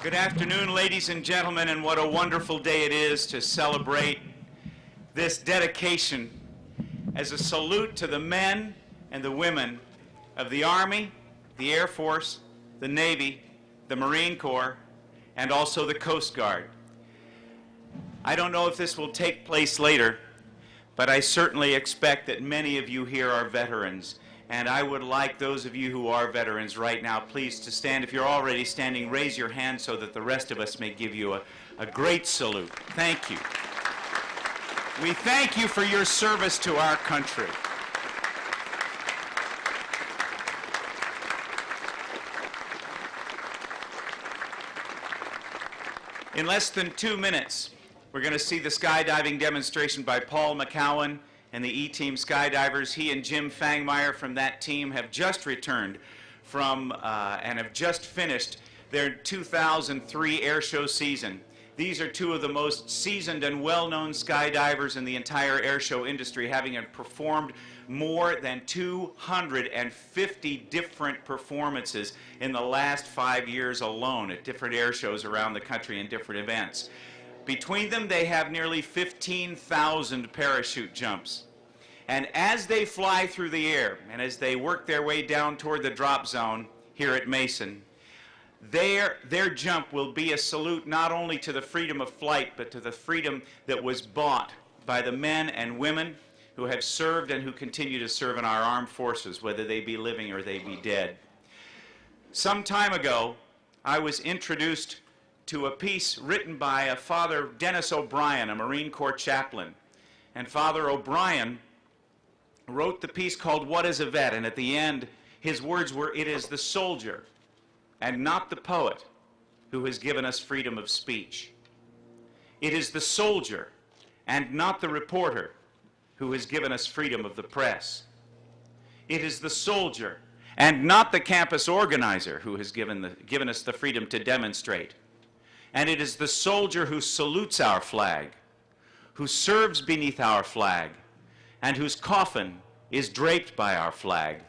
Good afternoon, ladies and gentlemen, and what a wonderful day it is to celebrate this dedication as a salute to the men and the women of the Army, the Air Force, the Navy, the Marine Corps, and also the Coast Guard. I don't know if this will take place later, but I certainly expect that many of you here are veterans. And I would like those of you who are veterans right now, please to stand. If you're already standing, raise your hand so that the rest of us may give you a great salute. Thank you. We thank you for your service to our country. In less than 2 minutes, we're going to see the skydiving demonstration by Paul McCowan and the E-Team skydivers. He and Jim Fangmeyer from that team have just returned from and have just finished their 2003 air show season. These are two of the most seasoned and well-known skydivers in the entire air show industry, having performed more than 250 different performances in the last 5 years alone at different air shows around the country and different events. Between them, they have nearly 15,000 parachute jumps. And as they fly through the air, and as they work their way down toward the drop zone here at Mason, their jump will be a salute not only to the freedom of flight, but to the freedom that was bought by the men and women who have served and who continue to serve in our armed forces, whether they be living or they be dead. Some time ago, I was introduced to a piece written by Father Dennis O'Brien, a Marine Corps chaplain. And Father O'Brien wrote the piece called What is a Vet? And at the end, his words were, "It is the soldier and not the poet who has given us freedom of speech. It is the soldier and not the reporter who has given us freedom of the press. It is the soldier and not the campus organizer who has given us the freedom to demonstrate. And it is the soldier who salutes our flag, who serves beneath our flag, and whose coffin is draped by our flag,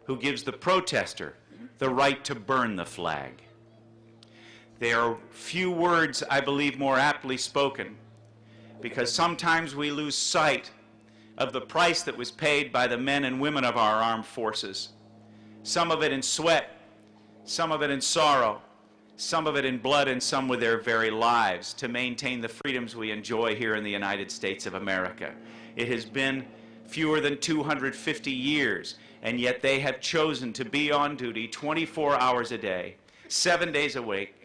who gives the protester the right to burn the flag." There are few words, I believe, more aptly spoken, because sometimes we lose sight of the price that was paid by the men and women of our armed forces, some of it in sweat, some of it in sorrow, some of it in blood, and some with their very lives, to maintain the freedoms we enjoy here in the United States of America. It has been fewer than 250 years, and yet they have chosen to be on duty 24 hours a day, 7 days a week,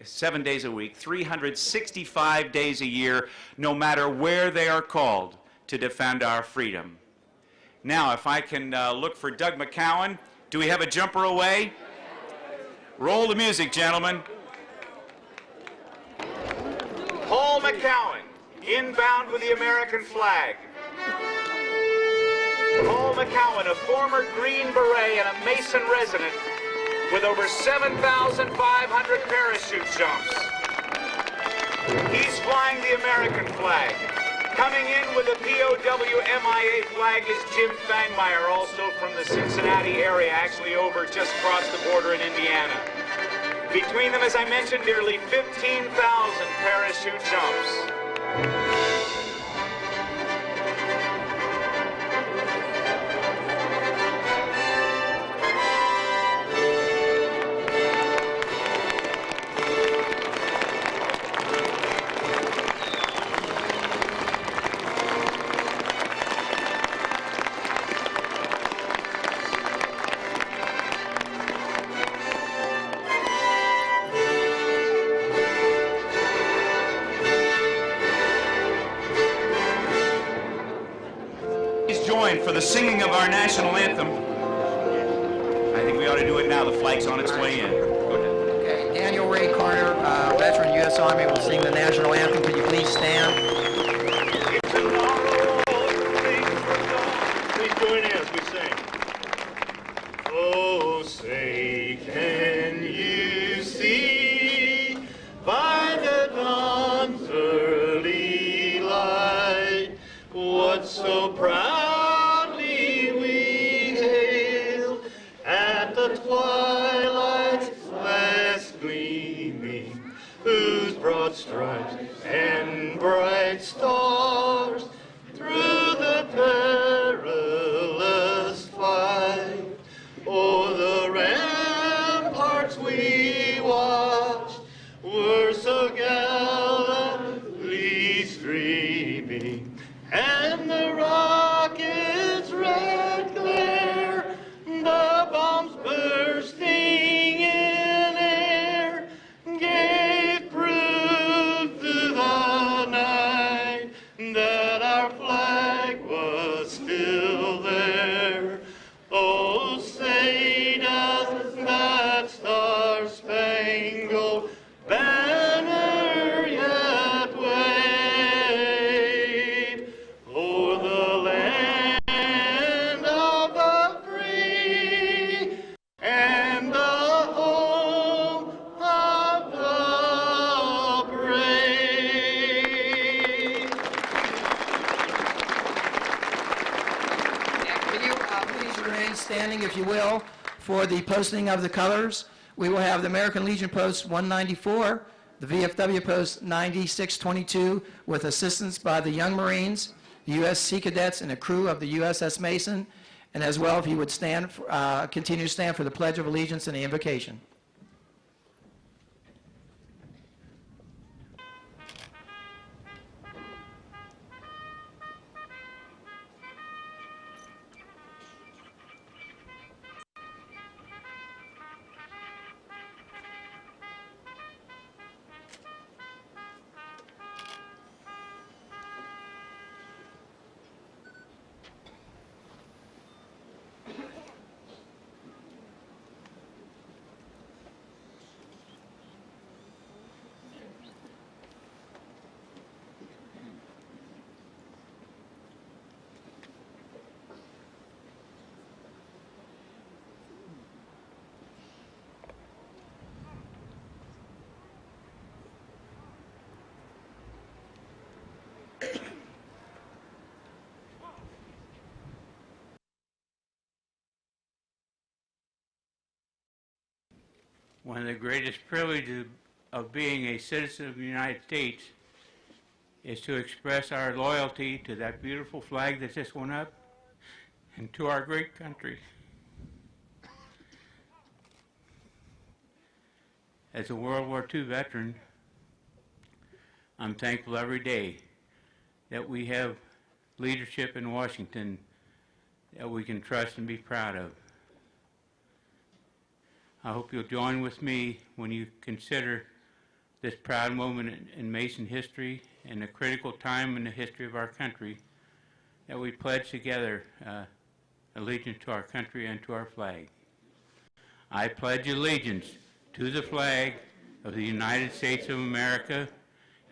365 days a year, no matter where they are called, to defend our freedom. Now, if I can look for Doug McCowan. Do we have a jumper away? Roll the music, gentlemen. Paul McCowan, inbound with the American flag. Paul McCowan, a former Green Beret and a Mason resident with over 7,500 parachute jumps. He's flying the American flag. Coming in with the POW MIA flag is Jim Fangmeyer, also from the Cincinnati area, actually over just across the border in Indiana. Between them, as I mentioned, nearly 15,000 parachute jumps. For the singing of our national anthem. I think we ought to do it now. The flag's on its way in. Go ahead. Okay, Daniel Ray Carter, veteran U.S. Army, will sing the national anthem. Could you please stand? Please join in as we sing. Oh, say, can you see by the dawn's early light what so proud twilight's last gleaming will, for the posting of the colors, we will have the American Legion Post 194, the VFW Post 9622, with assistance by the Young Marines, the U.S. Sea Cadets, and a crew of the USS Mason, and as well, if you would stand, continue to stand for the Pledge of Allegiance and the invocation. One of the greatest privileges of being a citizen of the United States is to express our loyalty to that beautiful flag that just went up and to our great country. As a World War II veteran, I'm thankful every day that we have leadership in Washington that we can trust and be proud of. I hope you'll join with me when you consider this proud moment in Mason history and a critical time in the history of our country that we pledge together allegiance to our country and to our flag. I pledge allegiance to the flag of the United States of America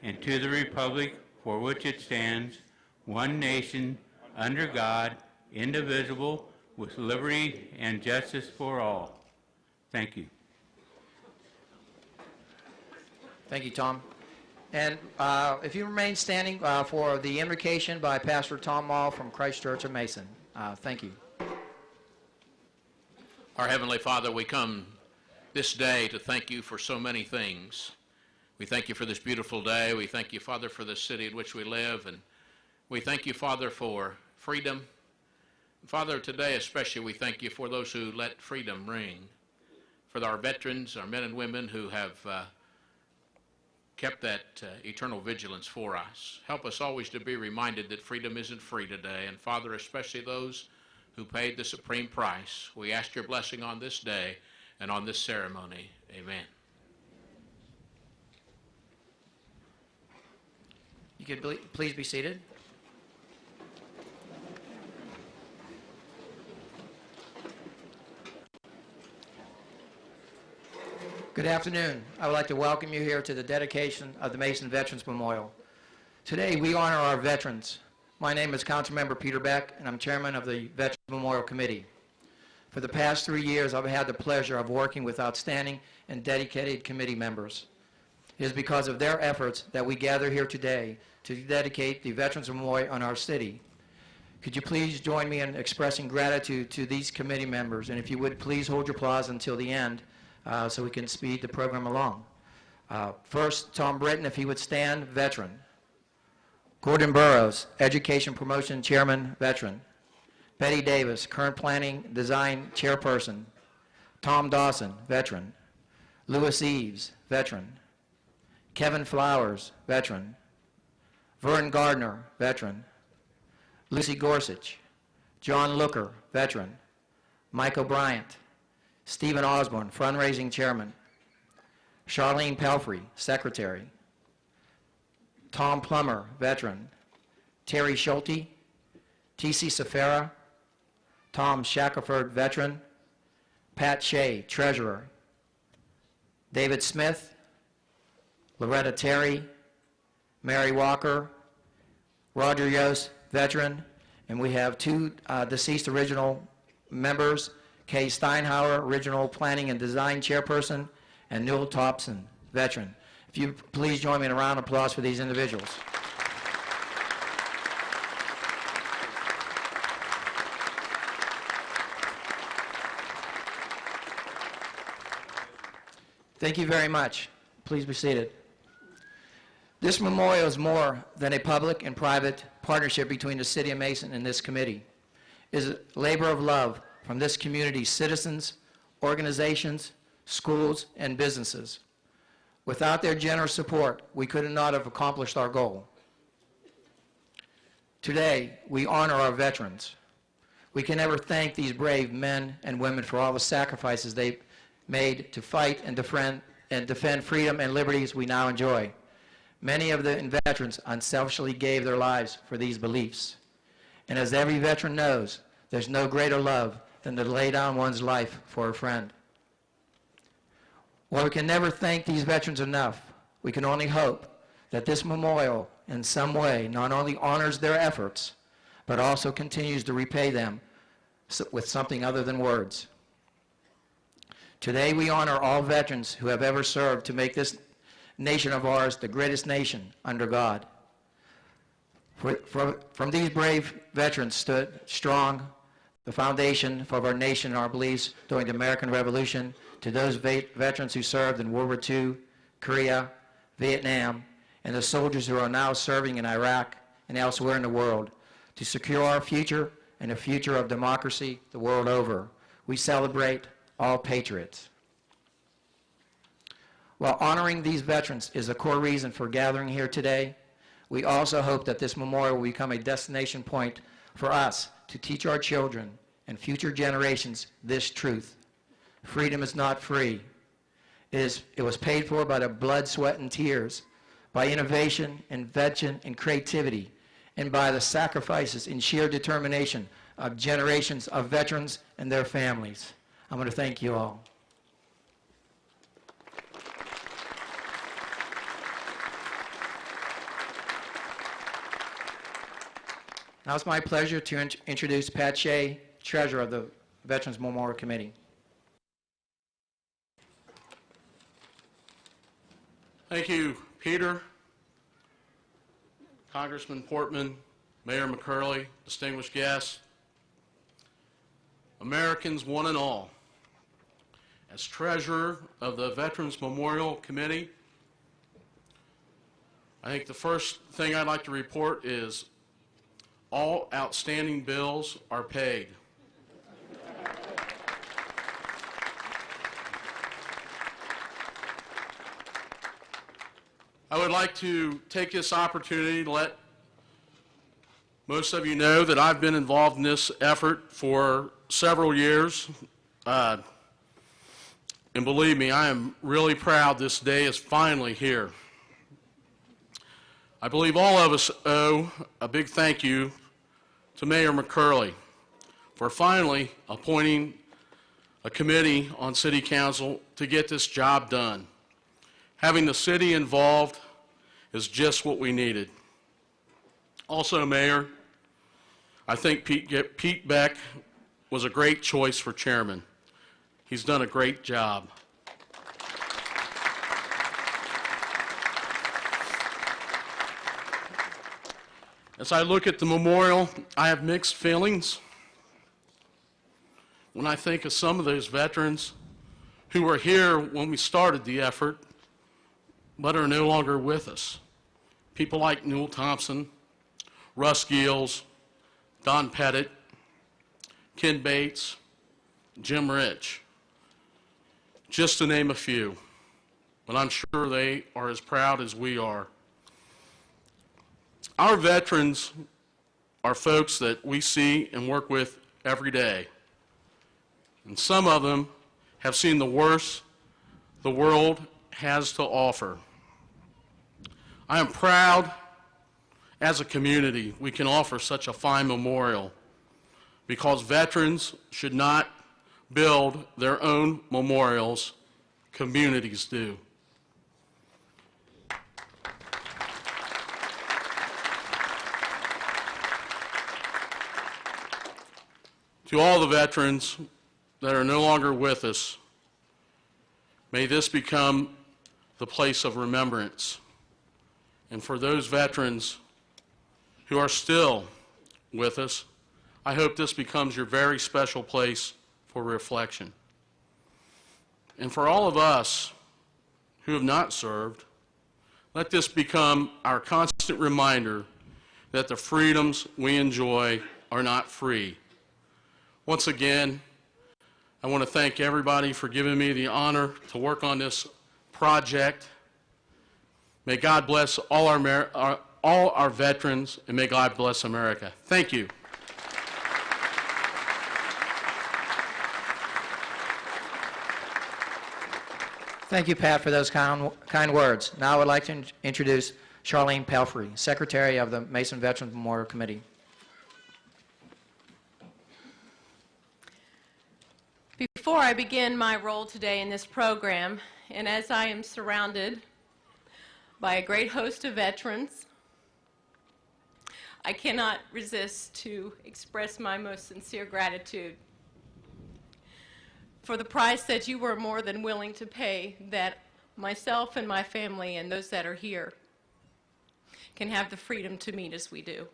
and to the republic for which it stands, one nation, under God, indivisible, with liberty and justice for all. Thank you. Thank you, Tom. And if you remain standing for the invocation by Pastor Tom Mall from Christ Church of Mason. Thank you. Our Heavenly Father, we come this day to thank you for so many things. We thank you for this beautiful day. We thank you, Father, for the city in which we live. And we thank you, Father, for freedom. Father, today especially we thank you for those who let freedom ring. For our veterans, our men and women who have kept that eternal vigilance for us. Help us always to be reminded that freedom isn't free today. And Father, especially those who paid the supreme price, we ask your blessing on this day and on this ceremony. Amen. You could please be seated. Good afternoon. I would like to welcome you here to the dedication of the Mason Veterans Memorial. Today we honor our veterans. My name is Councilmember Peter Beck, and I'm chairman of the Veterans Memorial Committee. For the past 3 years, I've had the pleasure of working with outstanding and dedicated committee members. It is because of their efforts that we gather here today to dedicate the Veterans Memorial in our city. Could you please join me in expressing gratitude to these committee members, and if you would, please hold your applause until the end so we can speed the program along. First, Tom Britton, if he would stand, veteran. Gordon Burrows, Education Promotion Chairman, veteran. Betty Davis, Current Planning Design Chairperson. Tom Dawson, veteran. Louis Eves, veteran. Kevin Flowers, veteran. Vern Gardner, veteran. Lucy Gorsuch. John Looker, veteran. Michael Bryant. Stephen Osborne, Fundraising Chairman. Charlene Pelfrey, Secretary. Tom Plummer, veteran. Terry Schulte. T.C. Safara. Tom Shackelford, veteran. Pat Shea, Treasurer. David Smith. Loretta Terry. Mary Walker. Roger Yost, veteran. And we have two deceased original members, Kay Steinhauer, Original Planning and Design Chairperson, and Newell Thompson, veteran. If you please join me in a round of applause for these individuals. Thank you very much. Please be seated. This memorial is more than a public and private partnership between the City of Mason and this committee. It is a labor of love from this community's citizens, organizations, schools, and businesses. Without their generous support, we could not have accomplished our goal. Today, we honor our veterans. We can never thank these brave men and women for all the sacrifices they made to fight and defend freedom and liberties we now enjoy. Many of the veterans unselfishly gave their lives for these beliefs. And as every veteran knows, there's no greater love than to lay down one's life for a friend. While we can never thank these veterans enough, we can only hope that this memorial in some way not only honors their efforts, but also continues to repay them with something other than words. Today we honor all veterans who have ever served to make this nation of ours the greatest nation under God. From these brave veterans stood strong the foundation for our nation and our beliefs during the American Revolution, to those veterans who served in World War II, Korea, Vietnam, and the soldiers who are now serving in Iraq and elsewhere in the world to secure our future and the future of democracy the world over. We celebrate all patriots. While honoring these veterans is a core reason for gathering here today, we also hope that this memorial will become a destination point for us to teach our children and future generations this truth. Freedom is not free. It was paid for by the blood, sweat, and tears, by innovation, invention, and creativity, and by the sacrifices and sheer determination of generations of veterans and their families. I'm going to thank you all. Now it's my pleasure to introduce Pat Shea, Treasurer of the Veterans Memorial Committee. Thank you, Peter, Congressman Portman, Mayor McCurley, distinguished guests, Americans one and all. As treasurer of the Veterans Memorial Committee, I think the first thing I'd like to report is all outstanding bills are paid. I would like to take this opportunity to let most of you know that I've been involved in this effort for several years. And believe me, I am really proud this day is finally here. I believe all of us owe a big thank you to Mayor McCurley for finally appointing a committee on City Council to get this job done. Having the city involved is just what we needed. Also, Mayor, I think Pete Beck was a great choice for chairman. He's done a great job. As I look at the memorial, I have mixed feelings. When I think of some of those veterans who were here when we started the effort, but are no longer with us. People like Newell Thompson, Russ Gills, Don Pettit, Ken Bates, Jim Rich, just to name a few. But I'm sure they are as proud as we are. Our veterans are folks that we see and work with every day. And some of them have seen the worst the world has to offer. I am proud as a community we can offer such a fine memorial, because veterans should not build their own memorials, communities do. To all the veterans that are no longer with us, may this become the place of remembrance. And for those veterans who are still with us, I hope this becomes your very special place for reflection. And for all of us who have not served, let this become our constant reminder that the freedoms we enjoy are not free. Once again, I want to thank everybody for giving me the honor to work on this project. May God bless all our veterans, and may God bless America. Thank you. Thank you, Pat, for those kind words. Now I would like to introduce Charlene Pelfrey, Secretary of the Mason Veterans Memorial Committee. Before I begin my role today in this program, and as I am surrounded by a great host of veterans, I cannot resist to express my most sincere gratitude for the price that you were more than willing to pay, that myself and my family and those that are here can have the freedom to meet as we do.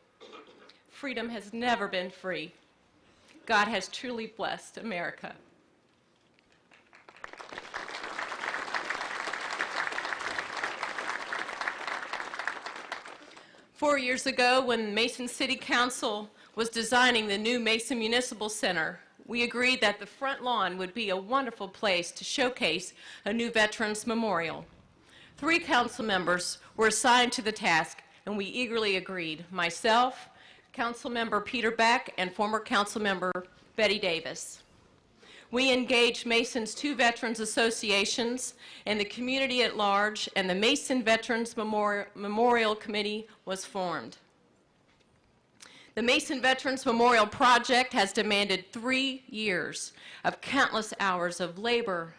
Freedom has never been free. God has truly blessed America. Four years ago, when Mason City Council was designing the new Mason Municipal Center, we agreed that the front lawn would be a wonderful place to showcase a new Veterans Memorial. 3 council members were assigned to the task, and we eagerly agreed. Myself, Councilmember Peter Beck, and former Councilmember Betty Davis. We engaged Mason's 2 veterans associations and the community at large, and the Mason Veterans Memorial Committee was formed. The Mason Veterans Memorial Project has demanded 3 years of countless hours of labor,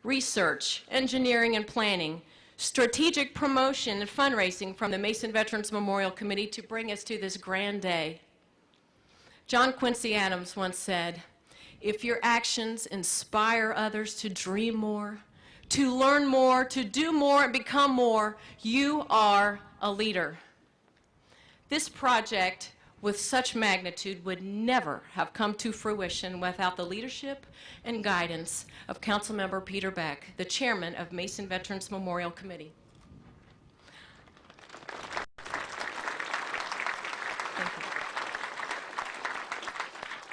research, engineering and planning, strategic promotion and fundraising from the Mason Veterans Memorial Committee to bring us to this grand day. John Quincy Adams once said, "If your actions inspire others to dream more, to learn more, to do more and become more, you are a leader." This project with such magnitude would never have come to fruition without the leadership and guidance of Councilmember Peter Beck, the chairman of Mason Veterans Memorial Committee. Thank you.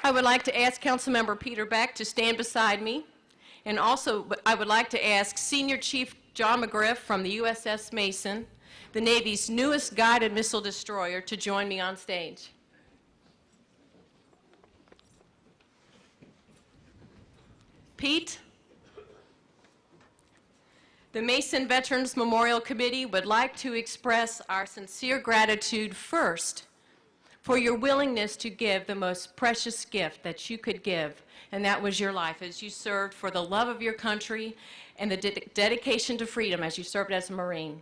I would like to ask Councilmember Peter Beck to stand beside me, and also I would like to ask Senior Chief John McGriff from the USS Mason, the Navy's newest guided missile destroyer, to join me on stage. Pete, the Mason Veterans Memorial Committee would like to express our sincere gratitude first for your willingness to give the most precious gift that you could give, and that was your life as you served for the love of your country and the dedication to freedom as you served as a Marine.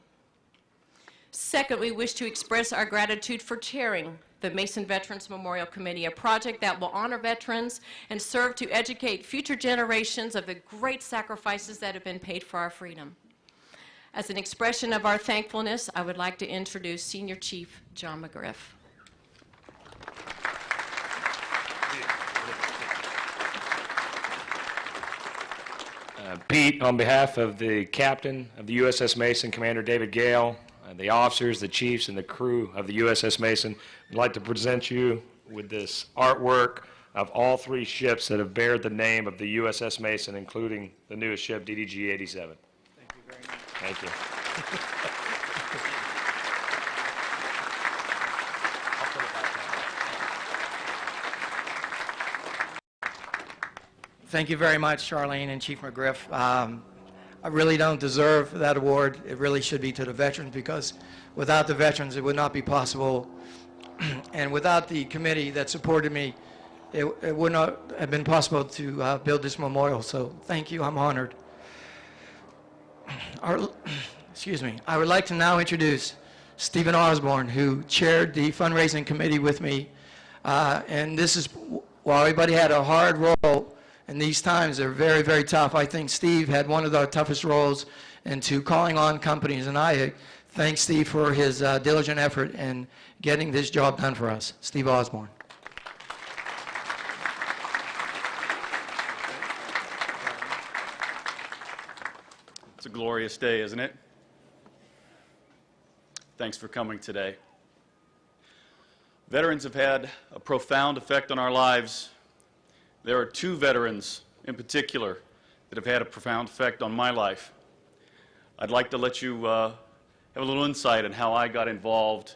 Second, we wish to express our gratitude for chairing the Mason Veterans Memorial Committee, a project that will honor veterans and serve to educate future generations of the great sacrifices that have been paid for our freedom. As an expression of our thankfulness, I would like to introduce Senior Chief John McGriff. Pete, on behalf of the captain of the USS Mason, Commander David Gale, the officers, the chiefs, and the crew of the USS Mason, I'd like to present you with this artwork of all 3 ships that have bared the name of the USS Mason, including the newest ship, DDG-87. Thank you very much. Thank you. Thank you very much, Charlene and Chief McGriff. I really don't deserve that award. It really should be to the veterans, because without the veterans, it would not be possible. And without the committee that supported me, it would not have been possible to build this memorial. So thank you. I'm honored. Excuse me. I would like to now introduce Stephen Osborne, who chaired the fundraising committee with me. And this is, while everybody had a hard role, and these times are very, very tough, I think Steve had one of the toughest roles into calling on companies, and I thank Steve for his diligent effort in getting this job done for us. Steve Osborne. It's a glorious day, isn't it? Thanks for coming today. Veterans have had a profound effect on our lives. There are two veterans in particular that have had a profound effect on my life. I'd like to let you have a little insight on how I got involved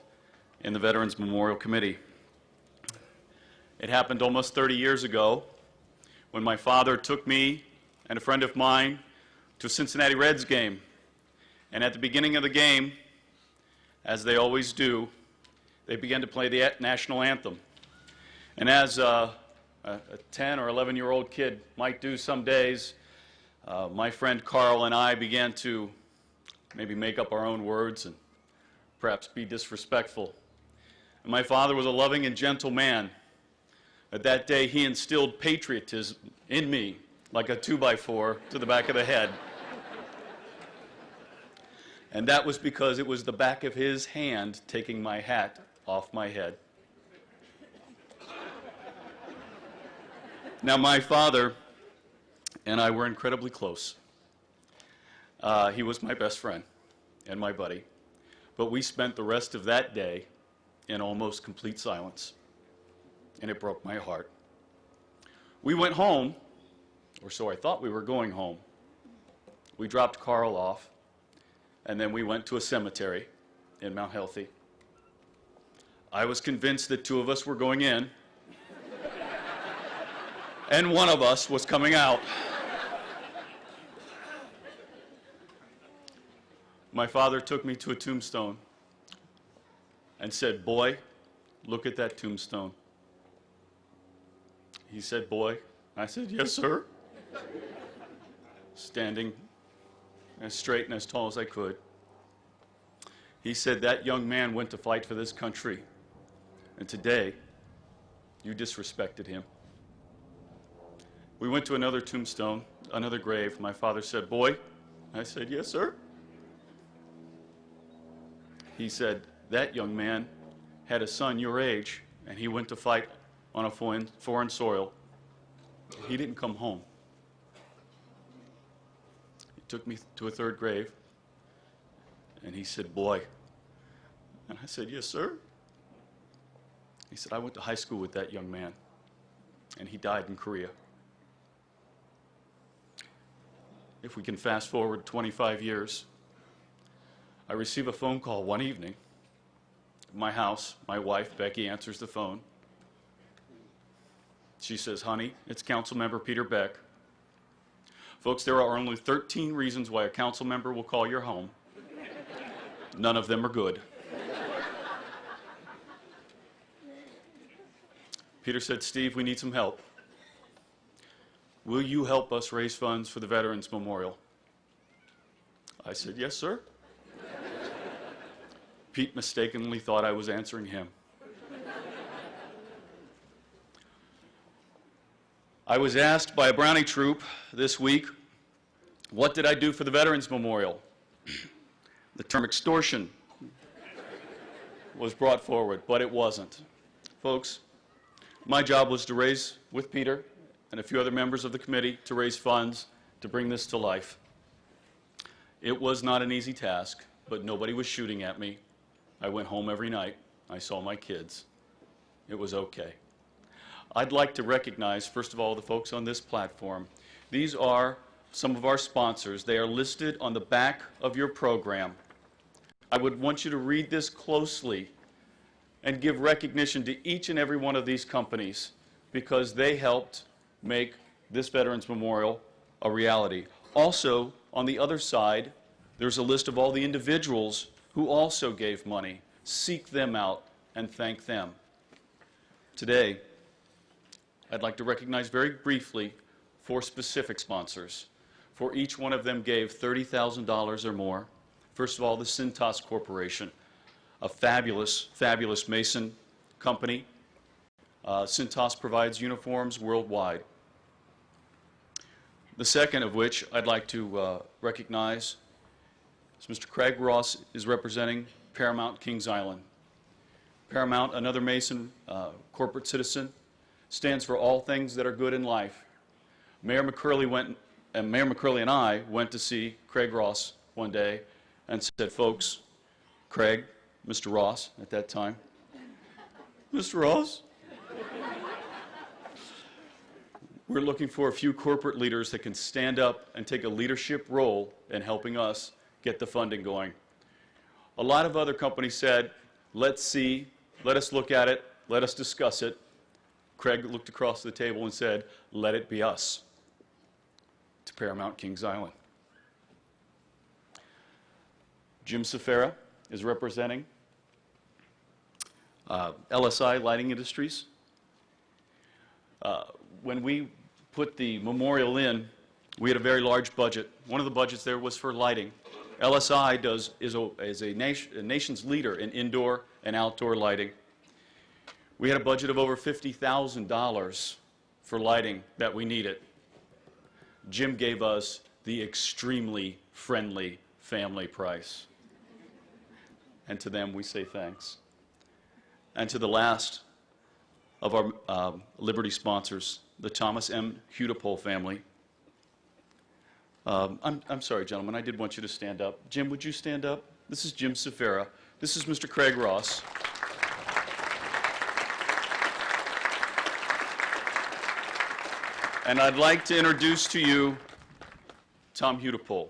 in the Veterans Memorial Committee. It happened almost 30 years ago when my father took me and a friend of mine to a Cincinnati Reds game. And at the beginning of the game, as they always do, they began to play the national anthem. And as a 10 or 11-year-old kid might do some days, my friend Carl and I began to maybe make up our own words and perhaps be disrespectful. And my father was a loving and gentle man. But that day he instilled patriotism in me like a 2x4 to the back of the head. And that was because it was the back of his hand taking my hat off my head. Now, my father and I were incredibly close. He was my best friend and my buddy. But we spent the rest of that day in almost complete silence. And it broke my heart. We went home, or so I thought we were going home. We dropped Carl off, and then we went to a cemetery in Mount Healthy. I was convinced that two of us were going in, and one of us was coming out. My father took me to a tombstone and said, "Boy, look at that tombstone." He said, "Boy." I said, "Yes, sir." Standing as straight and as tall as I could. He said, "That young man went to fight for this country, and today you disrespected him." We went to another tombstone, another grave. My father said, "Boy." I said, "Yes, sir." He said, "That young man had a son your age, and he went to fight on a foreign soil. He didn't come home." He took me to a third grave, and he said, "Boy." And I said, "Yes, sir." He said, "I went to high school with that young man, and he died in Korea." If we can fast forward 25 years, I receive a phone call one evening. At my house, my wife, Becky, answers the phone. She says, "Honey, it's Councilmember Peter Beck." Folks, there are only 13 reasons why a council member will call your home. None of them are good. Peter said, "Steve, we need some help. Will you help us raise funds for the Veterans Memorial?" I said, "Yes, sir." Pete mistakenly thought I was answering him. I was asked by a Brownie troop this week, what did I do for the Veterans Memorial? The term extortion was brought forward, but it wasn't. Folks, my job was to raise, with Peter and a few other members of the committee, to raise funds to bring this to life. It was not an easy task, but nobody was shooting at me. I went home every night. I saw my kids. It was okay. I'd like to recognize, first of all, the folks on this platform. These are some of our sponsors. They are listed on the back of your program. I would want you to read this closely and give recognition to each and every one of these companies because they helped make this Veterans Memorial a reality. Also, on the other side, there's a list of all the individuals who also gave money. Seek them out and thank them. Today, I'd like to recognize very briefly 4 specific sponsors. For each one of them gave $30,000 or more. First of all, the Cintas Corporation, a fabulous, fabulous Mason company. Cintas provides uniforms worldwide. The second of which I'd like to recognize is Mr. Craig Ross is representing Paramount Kings Island. Paramount, another Mason corporate citizen, stands for all things that are good in life. Mayor McCurley went and Mayor McCurley and I went to see Craig Ross one day and said, folks, Craig, Mr. Ross at that time, Mr. Ross, we're looking for a few corporate leaders that can stand up and take a leadership role in helping us get the funding going. A lot of other companies said, let's see, let us look at it, let us discuss it. Craig looked across the table and said, let it be us, to Paramount Kings Island. Jim Cifera is representing LSI Lighting Industries. When we put the memorial in, we had a very large budget. One of the budgets there was for lighting. LSI is a nation's leader in indoor and outdoor lighting. We had a budget of over $50,000 for lighting that we needed. Jim gave us the extremely friendly family price. And to them we say thanks. And to the last of our Liberty sponsors, the Thomas M. Hudipole family. I'm sorry, gentlemen, I did want you to stand up. Jim, would you stand up? This is Jim Cifera. This is Mr. Craig Ross. And I'd like to introduce to you Tom Hudipole.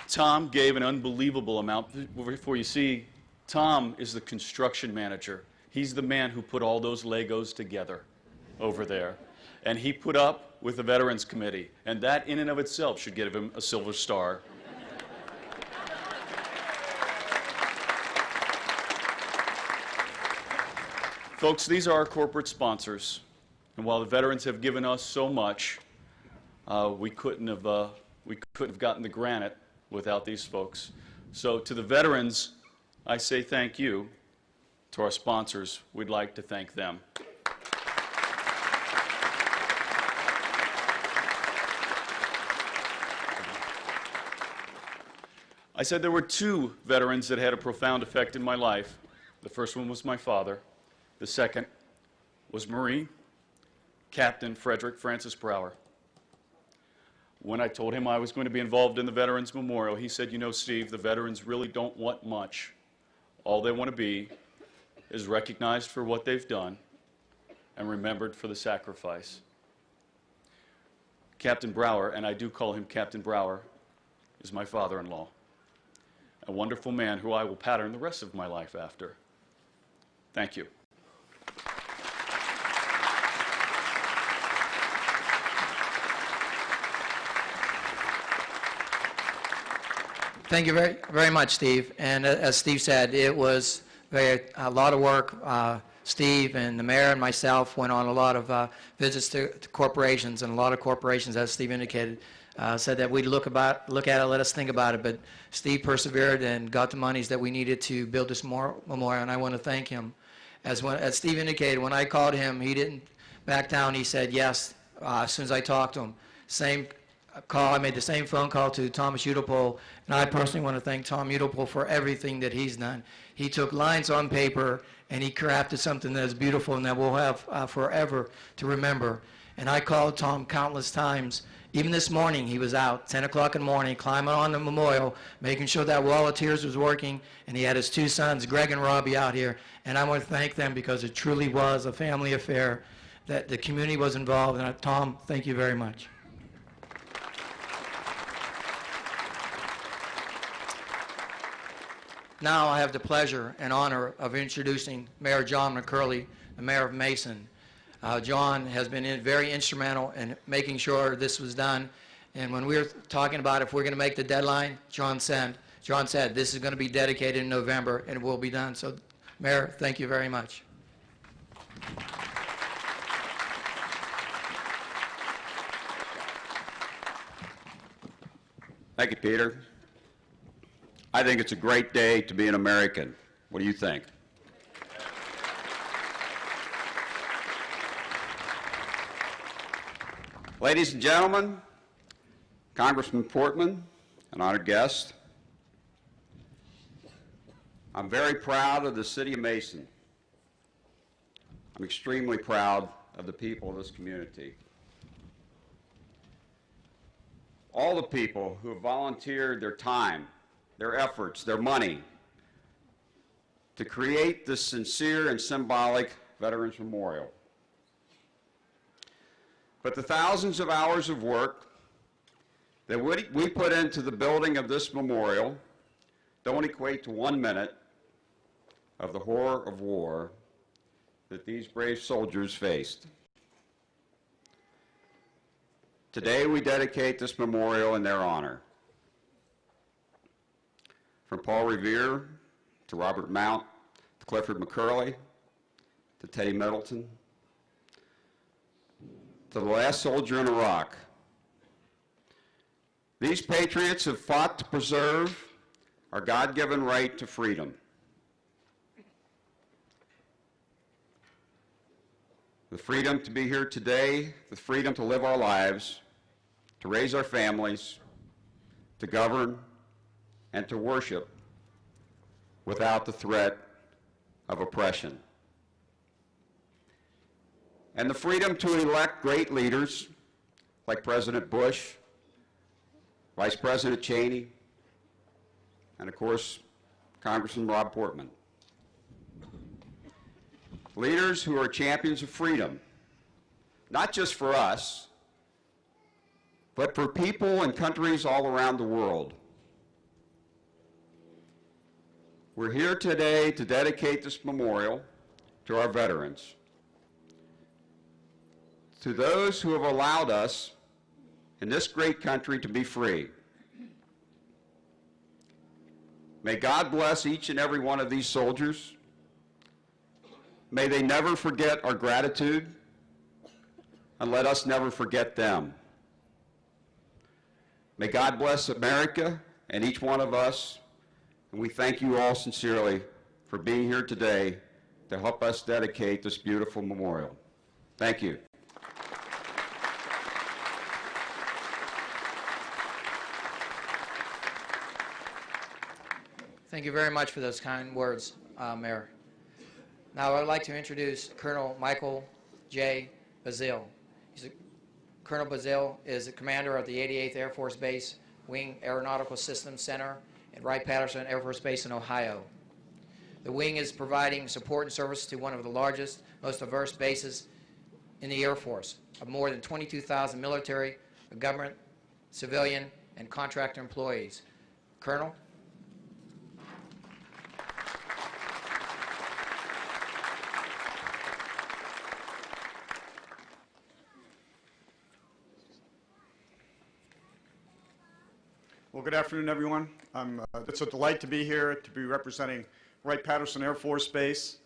Tom gave an unbelievable amount. Before you see, Tom is the construction manager. He's the man who put all those Legos together over there. And he put up with the Veterans Committee. And that in and of itself should give him a Silver Star. Folks, these are our corporate sponsors. And while the veterans have given us so much, we couldn't have gotten the granite without these folks. So to the veterans, I say thank you. To our sponsors, we'd like to thank them. I said there were two veterans that had a profound effect in my life. The first one was my father. The second was Marine Captain Frederick Francis Brower. When I told him I was going to be involved in the Veterans Memorial, he said, you know, Steve, the veterans really don't want much. All they want to be is recognized for what they've done and remembered for the sacrifice. Captain Brower, and I do call him Captain Brower, is my father-in-law, a wonderful man who I will pattern the rest of my life after. Thank you. Thank you very, very much, Steve. And as Steve said, it was a lot of work. Steve and the mayor and myself went on a lot of visits to corporations, and a lot of corporations, as Steve indicated, said that we'd look at it, let us think about it. But Steve persevered and got the monies that we needed to build this memorial, and I want to thank him. As Steve indicated, when I called him, he didn't back down. He said yes as soon as I talked to him. Same call. I made the same phone call to Thomas Hudipole, and I personally want to thank Tom Hudipole for everything that he's done. He took lines on paper and he crafted something that is beautiful and that we'll have forever to remember. And I called Tom countless times. Even this morning, he was out 10 o'clock in the morning, climbing on the memorial, making sure that Wall of Tears was working, and he had his two sons, Greg and Robbie, out here. And I want to thank them because it truly was a family affair, that the community was involved. And Tom, thank you very much. Now I have the pleasure and honor of introducing Mayor John McCurley, the mayor of Mason. John has been very instrumental in making sure this was done. And when we were talking about if we're going to make the deadline, John said this is going to be dedicated in November and it will be done. So, Mayor, thank you very much. Thank you, Peter. I think it's a great day to be an American. What do you think? Ladies and gentlemen, Congressman Portman, and honored guests, I'm very proud of the City of Mason I'm extremely proud of the people of this community. All the people who have volunteered their time, their efforts, their money to create this sincere and symbolic Veterans Memorial. But the thousands of hours of work that we put into the building of this memorial don't equate to 1 minute of the horror of war that these brave soldiers faced. Today we dedicate this memorial in their honor. From Paul Revere to Robert Mount to Clifford McCurley to Teddy Middleton to the last soldier in Iraq, these patriots have fought to preserve our God-given right to freedom. The freedom to be here today, the freedom to live our lives, to raise our families, to govern, and to worship without the threat of oppression. And the freedom to elect great leaders like President Bush, Vice President Cheney, and of course, Congressman Rob Portman. Leaders who are champions of freedom, not just for us, but for people and countries all around the world. We're here today to dedicate this memorial to our veterans, to those who have allowed us in this great country to be free. May God bless each and every one of these soldiers. May they never forget our gratitude, and let us never forget them. May God bless America and each one of us, and we thank you all sincerely for being here today to help us dedicate this beautiful memorial. Thank you. Thank you very much for those kind words, Mayor. Now I'd like to introduce Colonel Michael J. Bazile. Colonel Bazile is the commander of the 88th Air Force Base Wing Aeronautical Systems Center at Wright-Patterson Air Force Base in Ohio. The wing is providing support and service to one of the largest, most diverse bases in the Air Force, of more than 22,000 military, government, civilian, and contractor employees. Colonel? Well, good afternoon, everyone. It's a delight to be here, to be representing Wright-Patterson Air Force Base,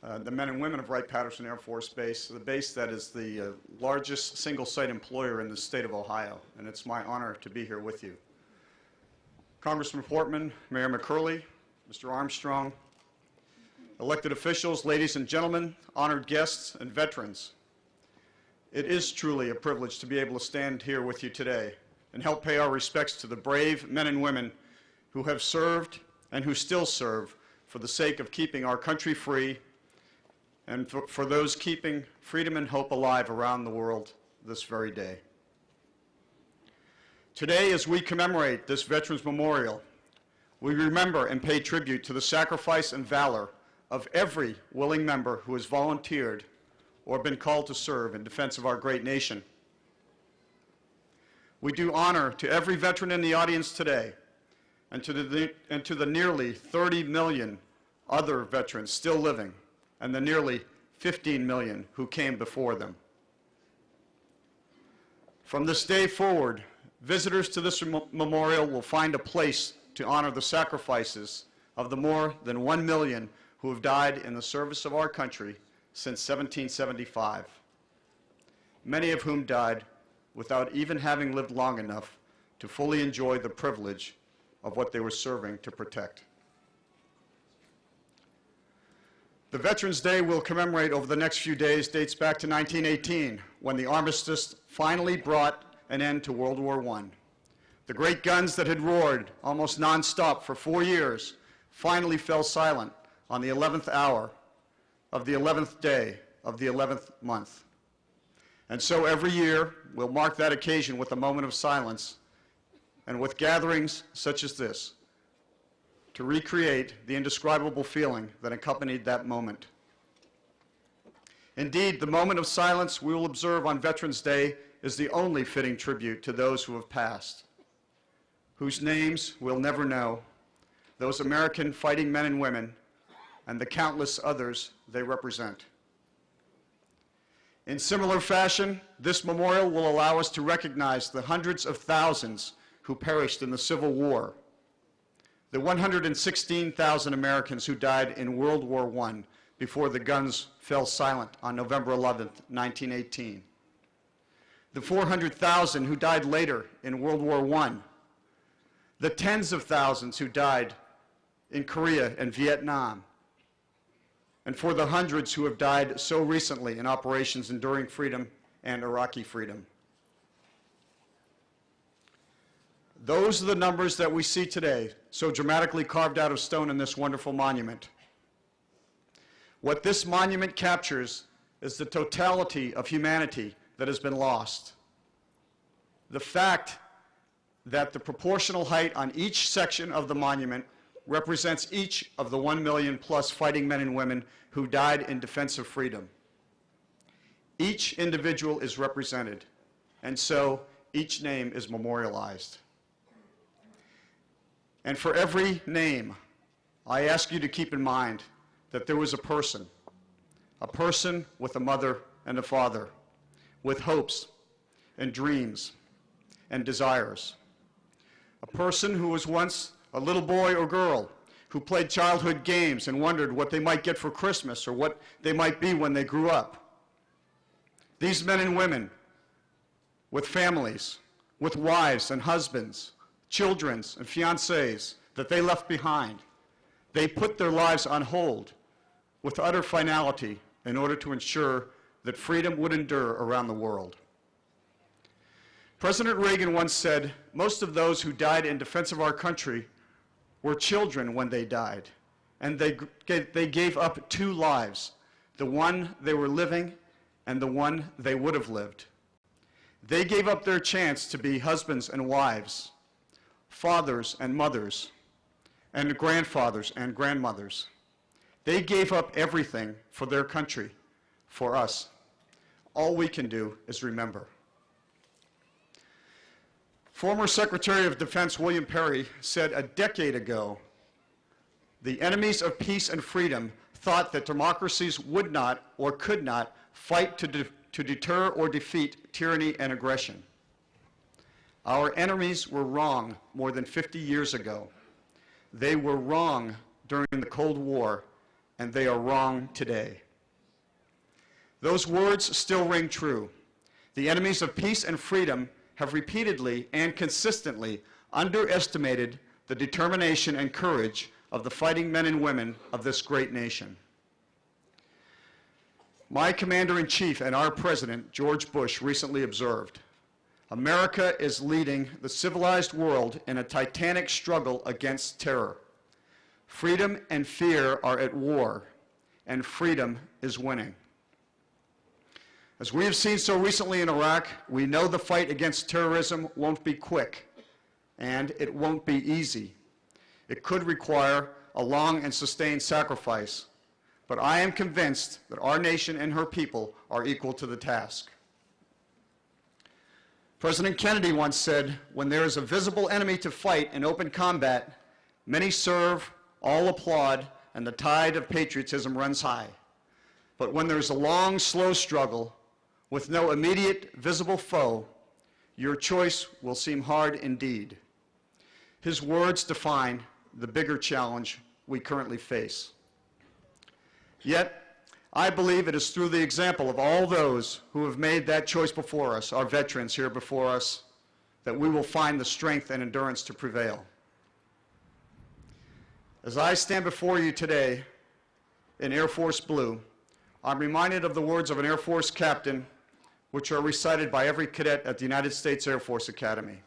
the men and women of Wright-Patterson Air Force Base, the base that is the largest single-site employer in the state of Ohio, and it's my honor to be here with you. Congressman Portman, Mayor McCurley, Mr. Armstrong, elected officials, ladies and gentlemen, honored guests, and veterans. It is truly a privilege to be able to stand here with you today and help pay our respects to the brave men and women who have served and who still serve for the sake of keeping our country free and for those keeping freedom and hope alive around the world this very day. Today, as we commemorate this Veterans Memorial, we remember and pay tribute to the sacrifice and valor of every willing member who has volunteered or been called to serve in defense of our great nation. We do honor to every veteran in the audience today and to the nearly 30 million other veterans still living and the nearly 15 million who came before them. From this day forward, visitors to this memorial will find a place to honor the sacrifices of the more than 1 million who have died in the service of our country since 1775, many of whom died without even having lived long enough to fully enjoy the privilege of what they were serving to protect. The Veterans Day we'll commemorate over the next few days dates back to 1918, when the armistice finally brought an end to World War I. The great guns that had roared almost nonstop for 4 years finally fell silent on the 11th hour of the 11th day of the 11th month. And so every year, we'll mark that occasion with a moment of silence and with gatherings such as this to recreate the indescribable feeling that accompanied that moment. Indeed, the moment of silence we will observe on Veterans Day is the only fitting tribute to those who have passed, whose names we'll never know, those American fighting men and women, and the countless others they represent. In similar fashion, this memorial will allow us to recognize the hundreds of thousands who perished in the Civil War, the 116,000 Americans who died in World War I before the guns fell silent on November 11, 1918, the 400,000 who died later in World War I, the tens of thousands who died in Korea and Vietnam, and for the hundreds who have died so recently in Operations Enduring Freedom and Iraqi Freedom. Those are the numbers that we see today, so dramatically carved out of stone in this wonderful monument. What this monument captures is the totality of humanity that has been lost. The fact that the proportional height on each section of the monument represents each of the 1 million plus fighting men and women who died in defense of freedom. Each individual is represented, and so each name is memorialized. And for every name, I ask you to keep in mind that there was a person with a mother and a father, with hopes and dreams and desires. A person who was once a little boy or girl who played childhood games and wondered what they might get for Christmas or what they might be when they grew up. These men and women with families, with wives and husbands, children and fiancés that they left behind, they put their lives on hold with utter finality in order to ensure that freedom would endure around the world. President Reagan once said, "Most of those who died in defense of our country were children when they died, and they gave up two lives, the one they were living and the one they would have lived. They gave up their chance to be husbands and wives, fathers and mothers, and grandfathers and grandmothers. They gave up everything for their country, for us. All we can do is remember." Former Secretary of Defense William Perry said a decade ago, "The enemies of peace and freedom thought that democracies would not or could not fight to deter or defeat tyranny and aggression. Our enemies were wrong more than 50 years ago. They were wrong during the Cold War, and they are wrong today." Those words still ring true. The enemies of peace and freedom have repeatedly and consistently underestimated the determination and courage of the fighting men and women of this great nation. My Commander-in-Chief and our President, George Bush, recently observed, "America is leading the civilized world in a titanic struggle against terror. Freedom and fear are at war, and freedom is winning." As we have seen so recently in Iraq, we know the fight against terrorism won't be quick, and it won't be easy. It could require a long and sustained sacrifice, but I am convinced that our nation and her people are equal to the task. President Kennedy once said, "When there is a visible enemy to fight in open combat, many serve, all applaud, and the tide of patriotism runs high. But when there is a long, slow struggle with no immediate, visible foe, your choice will seem hard indeed." His words define the bigger challenge we currently face. Yet, I believe it is through the example of all those who have made that choice before us, our veterans here before us, that we will find the strength and endurance to prevail. As I stand before you today in Air Force Blue, I'm reminded of the words of an Air Force captain which are recited by every cadet at the United States Air Force Academy.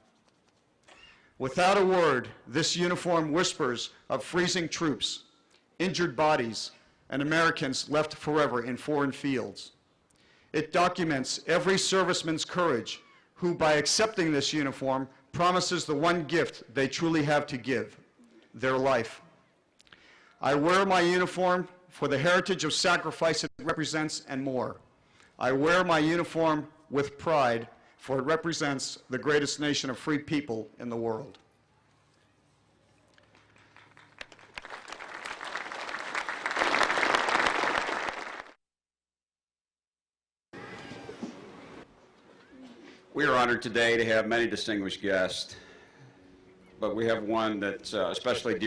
"Without a word, this uniform whispers of freezing troops, injured bodies, and Americans left forever in foreign fields. It documents every serviceman's courage who, by accepting this uniform, promises the one gift they truly have to give, their life. I wear my uniform for the heritage of sacrifice it represents and more. I wear my uniform with pride, for it represents the greatest nation of free people in the world. We are honored today to have many distinguished guests, but we have one that's especially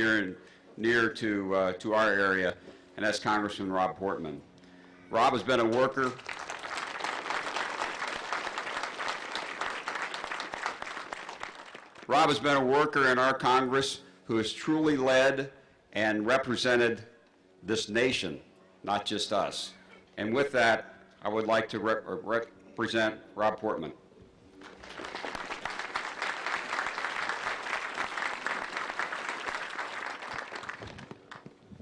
near to our area, and that's Congressman Rob Portman. Rob has been a worker. Rob has been a worker in our Congress who has truly led and represented this nation, not just us. And with that, I would like to represent Rob Portman.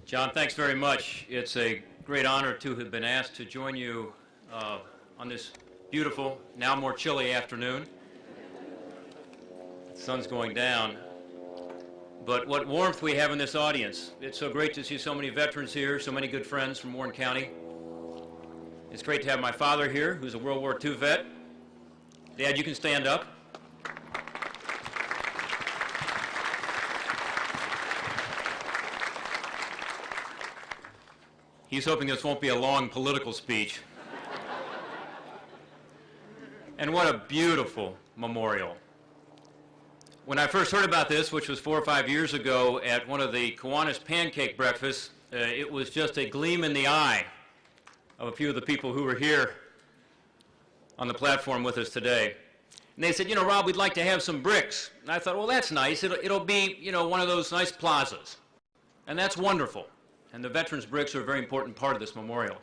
John, thanks very much. It's a great honor to have been asked to join you on this beautiful, now more chilly afternoon. The sun's going down. But what warmth we have in this audience. It's so great to see so many veterans here, so many good friends from Warren County. It's great to have my father here, who's a World War II vet. Dad, you can stand up. He's hoping this won't be a long political speech. And what a beautiful memorial. When I first heard about this, which was 4 or 5 years ago at one of the Kiwanis pancake breakfasts, it was just a gleam in the eye of a few of the people who were here on the platform with us today. And they said, you know, Rob, we'd like to have some bricks. And I thought, well, that's nice. It'll be, you know, one of those nice plazas. And that's wonderful. And the veterans' bricks are a very important part of this memorial.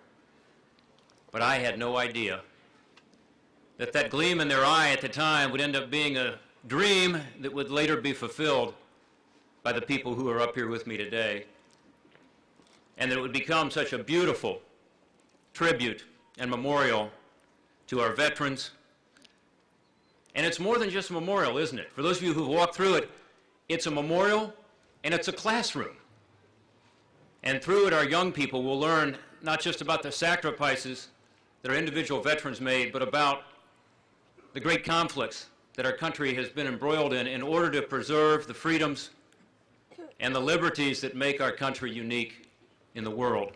But I had no idea that that gleam in their eye at the time would end up being a dream that would later be fulfilled by the people who are up here with me today. And that it would become such a beautiful tribute and memorial to our veterans. And it's more than just a memorial, isn't it? For those of you who've walked through it, it's a memorial and it's a classroom. And through it, our young people will learn not just about the sacrifices that our individual veterans made, but about the great conflicts that our country has been embroiled in order to preserve the freedoms and the liberties that make our country unique in the world.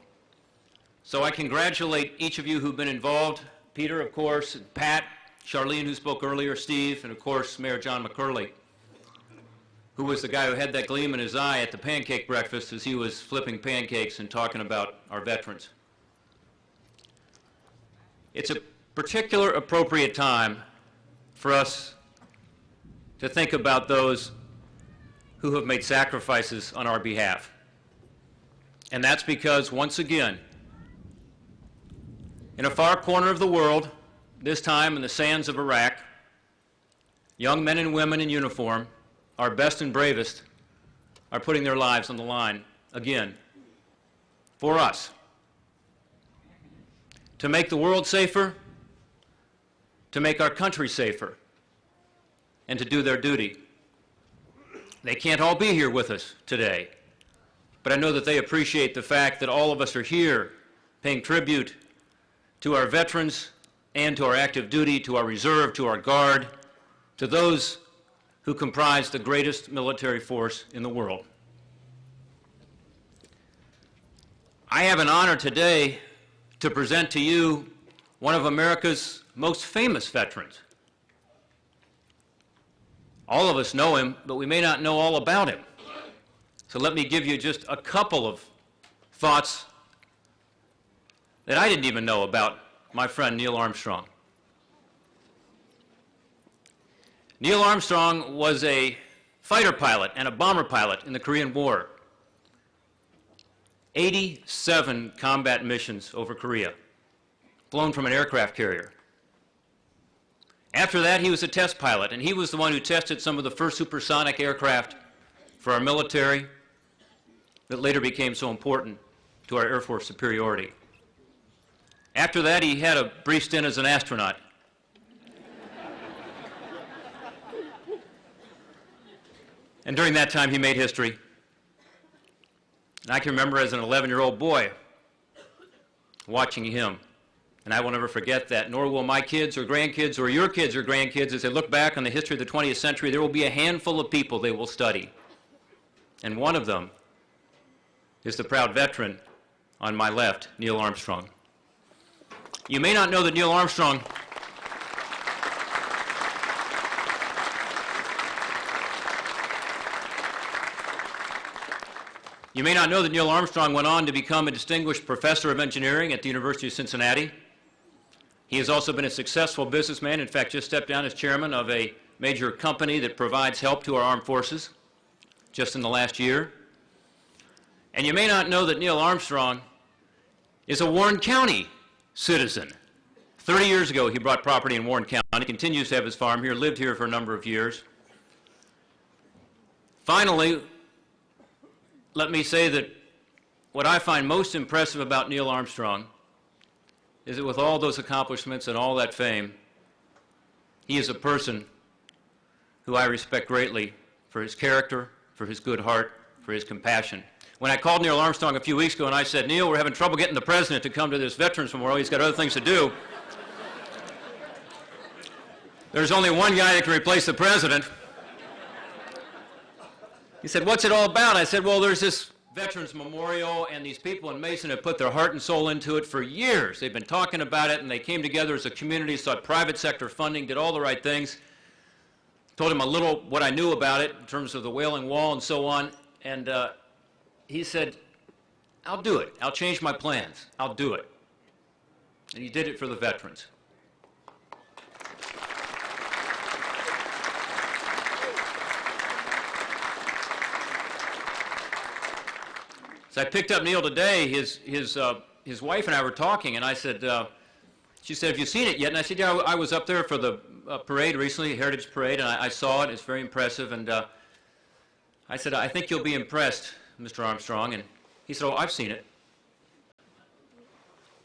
So I congratulate each of you who've been involved, Peter, of course, and Pat, Charlene, who spoke earlier, Steve, and of course, Mayor John McCurley, who was the guy who had that gleam in his eye at the pancake breakfast as he was flipping pancakes and talking about our veterans. It's a particular appropriate time for us to think about those who have made sacrifices on our behalf. And that's because, once again, in a far corner of the world, this time in the sands of Iraq, young men and women in uniform, our best and bravest, are putting their lives on the line again for us. To make the world safer, to make our country safer, and to do their duty. They can't all be here with us today, but I know that they appreciate the fact that all of us are here paying tribute to our veterans and to our active duty, to our reserve, to our guard, to those who comprise the greatest military force in the world. I have an honor today to present to you one of America's most famous veterans. All of us know him, but we may not know all about him. So let me give you just a couple of thoughts that I didn't even know about my friend Neil Armstrong. Neil Armstrong was a fighter pilot and a bomber pilot in the Korean War. 87 combat missions over Korea, flown from an aircraft carrier. After that, he was a test pilot, and he was the one who tested some of the first supersonic aircraft for our military that later became so important to our Air Force superiority. After that, he had a brief stint as an astronaut. And during that time, he made history. And I can remember as an 11-year-old boy watching him. And I will never forget that, nor will my kids or grandkids or your kids or grandkids, as they look back on the history of the 20th century, there will be a handful of people they will study. And one of them is the proud veteran on my left, Neil Armstrong. You may not know that Neil Armstrong went on to become a distinguished professor of engineering at the University of Cincinnati. He has also been a successful businessman, in fact, just stepped down as chairman of a major company that provides help to our armed forces just in the last year. And you may not know that Neil Armstrong is a Warren County citizen. 30 years ago, he bought property in Warren County, continues to have his farm here, lived here for a number of years. Finally, let me say that what I find most impressive about Neil Armstrong is that with all those accomplishments and all that fame, he is a person who I respect greatly for his character, for his good heart, for his compassion. When I called Neil Armstrong a few weeks ago and I said, Neil, we're having trouble getting the president to come to this Veterans Memorial, he's got other things to do. There's only one guy that can replace the president. He said, what's it all about? I said, well, there's this Veterans Memorial, and these people in Mason have put their heart and soul into it for years. They've been talking about it, and they came together as a community, sought private sector funding, did all the right things. Told him a little what I knew about it in terms of the Wailing Wall and so on, and he said, I'll do it. I'll change my plans. I'll do it. And he did it for the veterans. So I picked up Neil today. His wife and I were talking, and I said, she said, have you seen it yet? And I said, yeah, I was up there for the parade recently, Heritage Parade, and I saw it. It's very impressive. And I said, I think you'll be impressed, Mr. Armstrong. And he said, oh, I've seen it.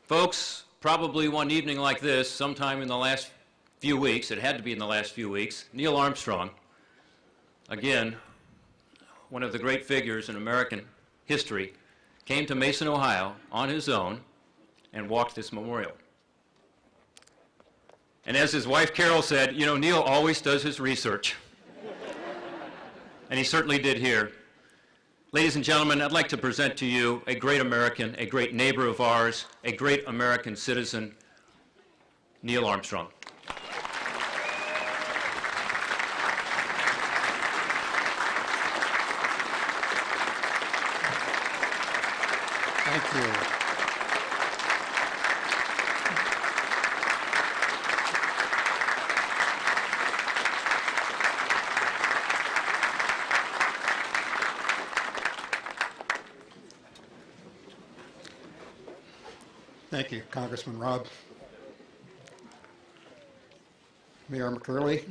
Folks, probably one evening like this, sometime in the last few weeks, it had to be in the last few weeks, Neil Armstrong, again, one of the great figures in American history, came to Mason, Ohio on his own and walked this memorial. And as his wife Carol said, you know, Neil always does his research. And he certainly did here. Ladies and gentlemen, I'd like to present to you a great American, a great neighbor of ours, a great American citizen, Neil Armstrong. Thank you. Thank you, Congressman Robb. Mayor McCurley,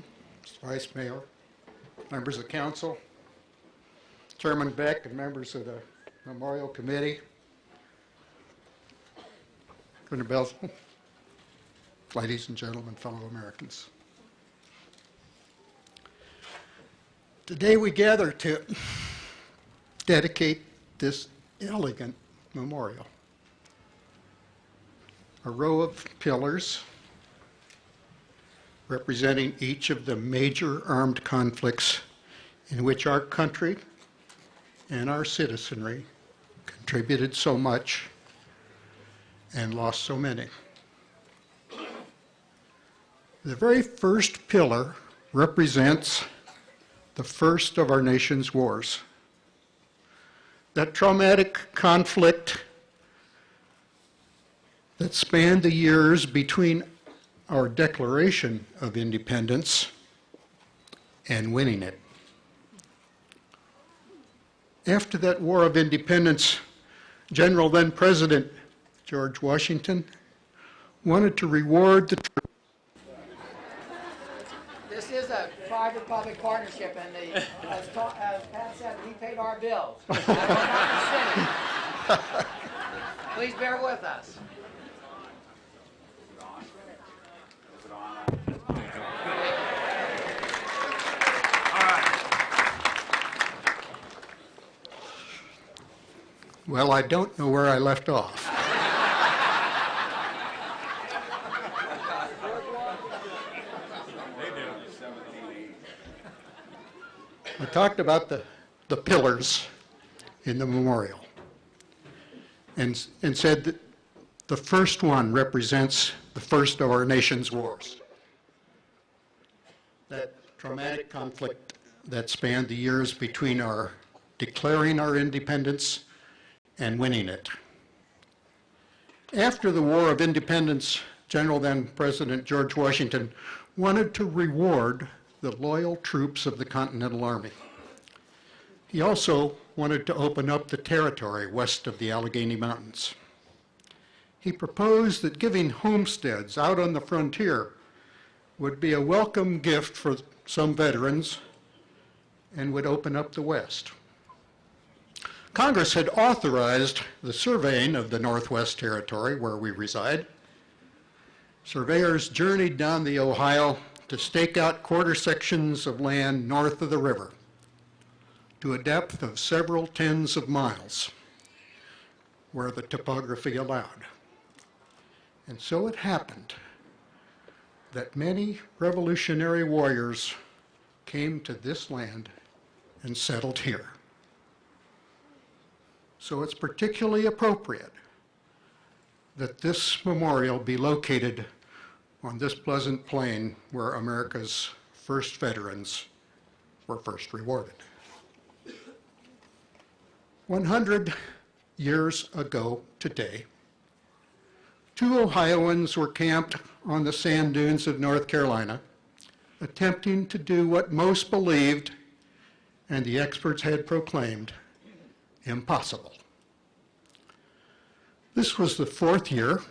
Vice Mayor, members of council, Chairman Beck, and members of the Memorial Committee, Colonel Bells, ladies and gentlemen, fellow Americans. Today we gather to dedicate this elegant memorial. A row of pillars representing each of the major armed conflicts in which our country and our citizenry contributed so much and lost so many. The very first pillar represents the first of our nation's wars. That traumatic conflict that spanned the years between our Declaration of Independence and winning it. After that War of Independence, General then President George Washington wanted to reward the troops. This is a private-public partnership, and as Pat said, we paid our bills. Please bear with us. Well, I don't know where I left off. I talked about the pillars in the memorial and said that the first one represents the first of our nation's wars. That traumatic conflict that spanned the years between our declaring our independence and winning it. After the War of Independence, General then President George Washington wanted to reward the loyal troops of the Continental Army. He also wanted to open up the territory west of the Allegheny Mountains. He proposed that giving homesteads out on the frontier would be a welcome gift for some veterans and would open up the West. Congress had authorized the surveying of the Northwest Territory where we reside. Surveyors journeyed down the Ohio to stake out quarter sections of land north of the river to a depth of several tens of miles where the topography allowed. And so it happened that many Revolutionary warriors came to this land and settled here. So it's particularly appropriate that this memorial be located on this pleasant plain where America's first veterans were first rewarded. 100 years ago today, 2 Ohioans were camped on the sand dunes of North Carolina, attempting to do what most believed, and the experts had proclaimed, impossible. This was the 4th year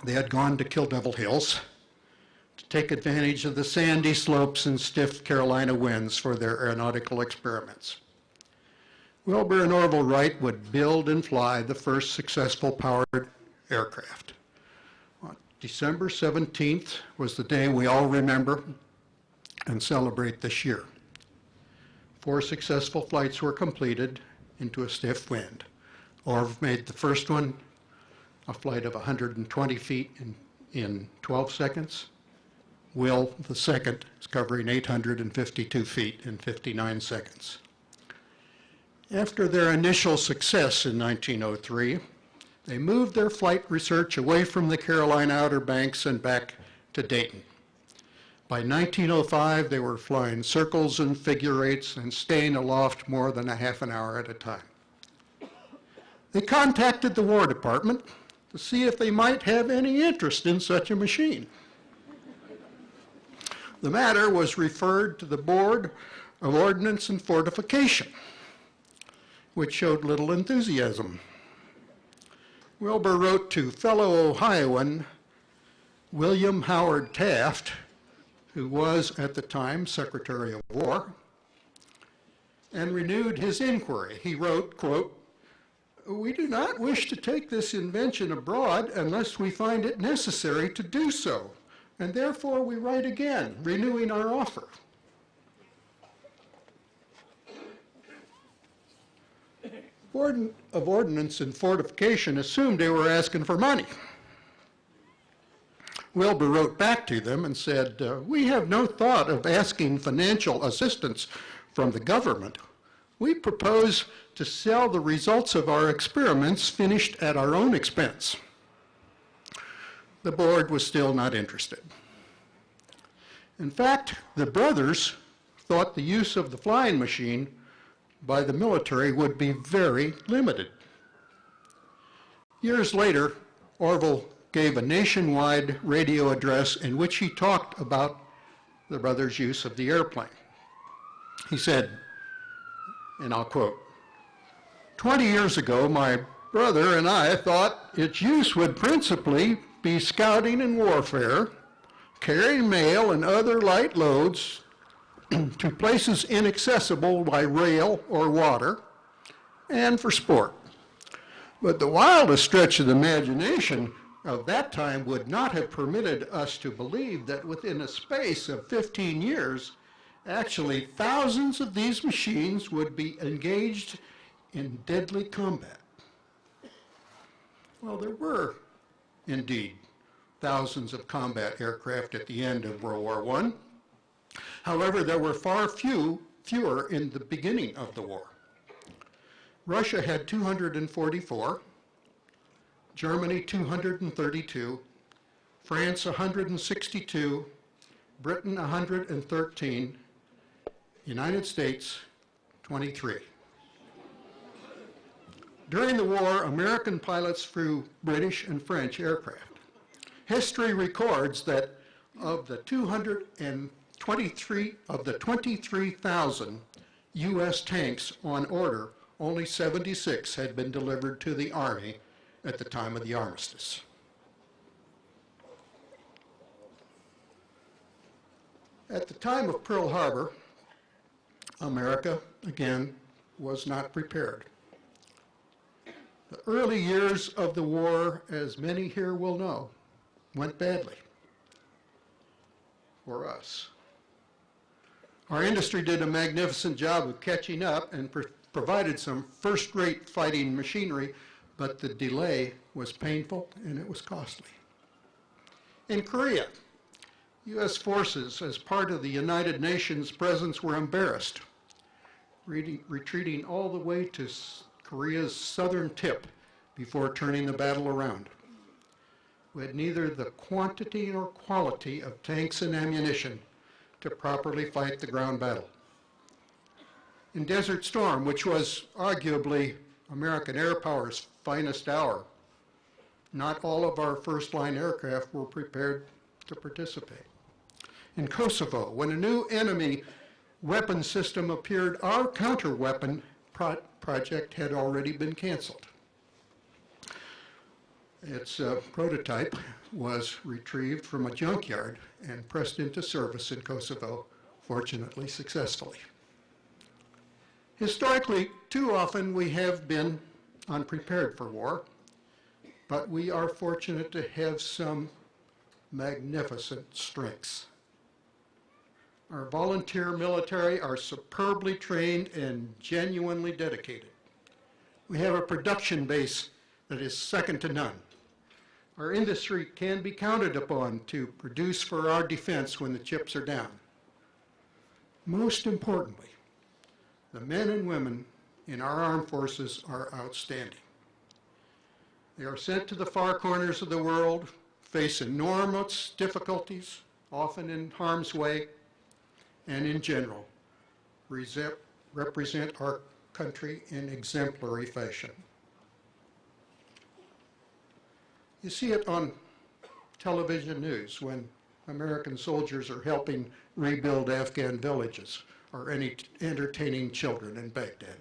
they had gone to Kill Devil Hills to take advantage of the sandy slopes and stiff Carolina winds for their aeronautical experiments. Wilbur and Orville Wright would build and fly the first successful powered aircraft. On December 17th was the day we all remember and celebrate this year. 4 successful flights were completed into a stiff wind. Orv made the first one a flight of 120 feet in 12 seconds. Will, the second, is covering 852 feet in 59 seconds. After their initial success in 1903, they moved their flight research away from the Carolina Outer Banks and back to Dayton. By 1905, they were flying circles and figure eights and staying aloft more than a half an hour at a time. They contacted the War Department to see if they might have any interest in such a machine. The matter was referred to the Board of Ordnance and Fortification, which showed little enthusiasm. Wilbur wrote to fellow Ohioan William Howard Taft, who was at the time Secretary of War, and renewed his inquiry. He wrote, quote, "We do not wish to take this invention abroad unless we find it necessary to do so, and therefore we write again, renewing our offer." Board of Ordnance and Fortification assumed they were asking for money. Wilbur wrote back to them and said, "We have no thought of asking financial assistance from the government. We propose to sell the results of our experiments finished at our own expense." The board was still not interested. In fact, the brothers thought the use of the flying machine by the military would be very limited. Years later, Orville gave a nationwide radio address in which he talked about the brothers' use of the airplane. He said, and I'll quote, "20 years ago, my brother and I thought its use would principally be scouting and warfare, carrying mail and other light loads to places inaccessible by rail or water, and for sport. But the wildest stretch of the imagination of that time would not have permitted us to believe that within a space of 15 years, actually thousands of these machines would be engaged in deadly combat. Well, there were indeed thousands of combat aircraft at the end of World War I. However, there were far fewer in the beginning of the war. Russia had 244, Germany 232, France 162, Britain 113, United States 23. During the war, American pilots flew British and French aircraft. History records that of the 23,000 U.S. tanks on order, only 76 had been delivered to the Army at the time of the armistice. At the time of Pearl Harbor, America, again, was not prepared. The early years of the war, as many here will know, went badly for us. Our industry did a magnificent job of catching up and provided some first-rate fighting machinery, but the delay was painful and it was costly. In Korea, U.S. forces, as part of the United Nations presence, were embarrassed, retreating all the way to Korea's southern tip before turning the battle around. We had neither the quantity nor quality of tanks and ammunition to properly fight the ground battle. In Desert Storm, which was arguably American air power's finest hour, not all of our first-line aircraft were prepared to participate. In Kosovo, when a new enemy weapon system appeared, our counter-weapon project had already been canceled. Its prototype was retrieved from a junkyard and pressed into service in Kosovo, fortunately successfully. Historically, too often we have been unprepared for war, but we are fortunate to have some magnificent strengths. Our volunteer military are superbly trained and genuinely dedicated. We have a production base that is second to none. Our industry can be counted upon to produce for our defense when the chips are down. Most importantly, the men and women in our armed forces are outstanding. They are sent to the far corners of the world, face enormous difficulties, often in harm's way, and in general, represent our country in exemplary fashion. You see it on television news when American soldiers are helping rebuild Afghan villages or entertaining children in Baghdad.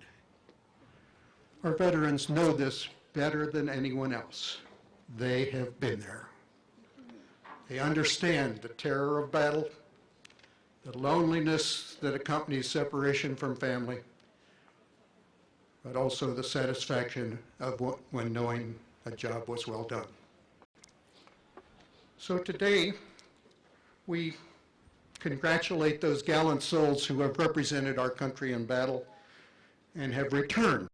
Our veterans know this better than anyone else. They have been there. They understand the terror of battle, the loneliness that accompanies separation from family, but also the satisfaction of when knowing a job was well done. So today, we congratulate those gallant souls who have represented our country in battle and have returned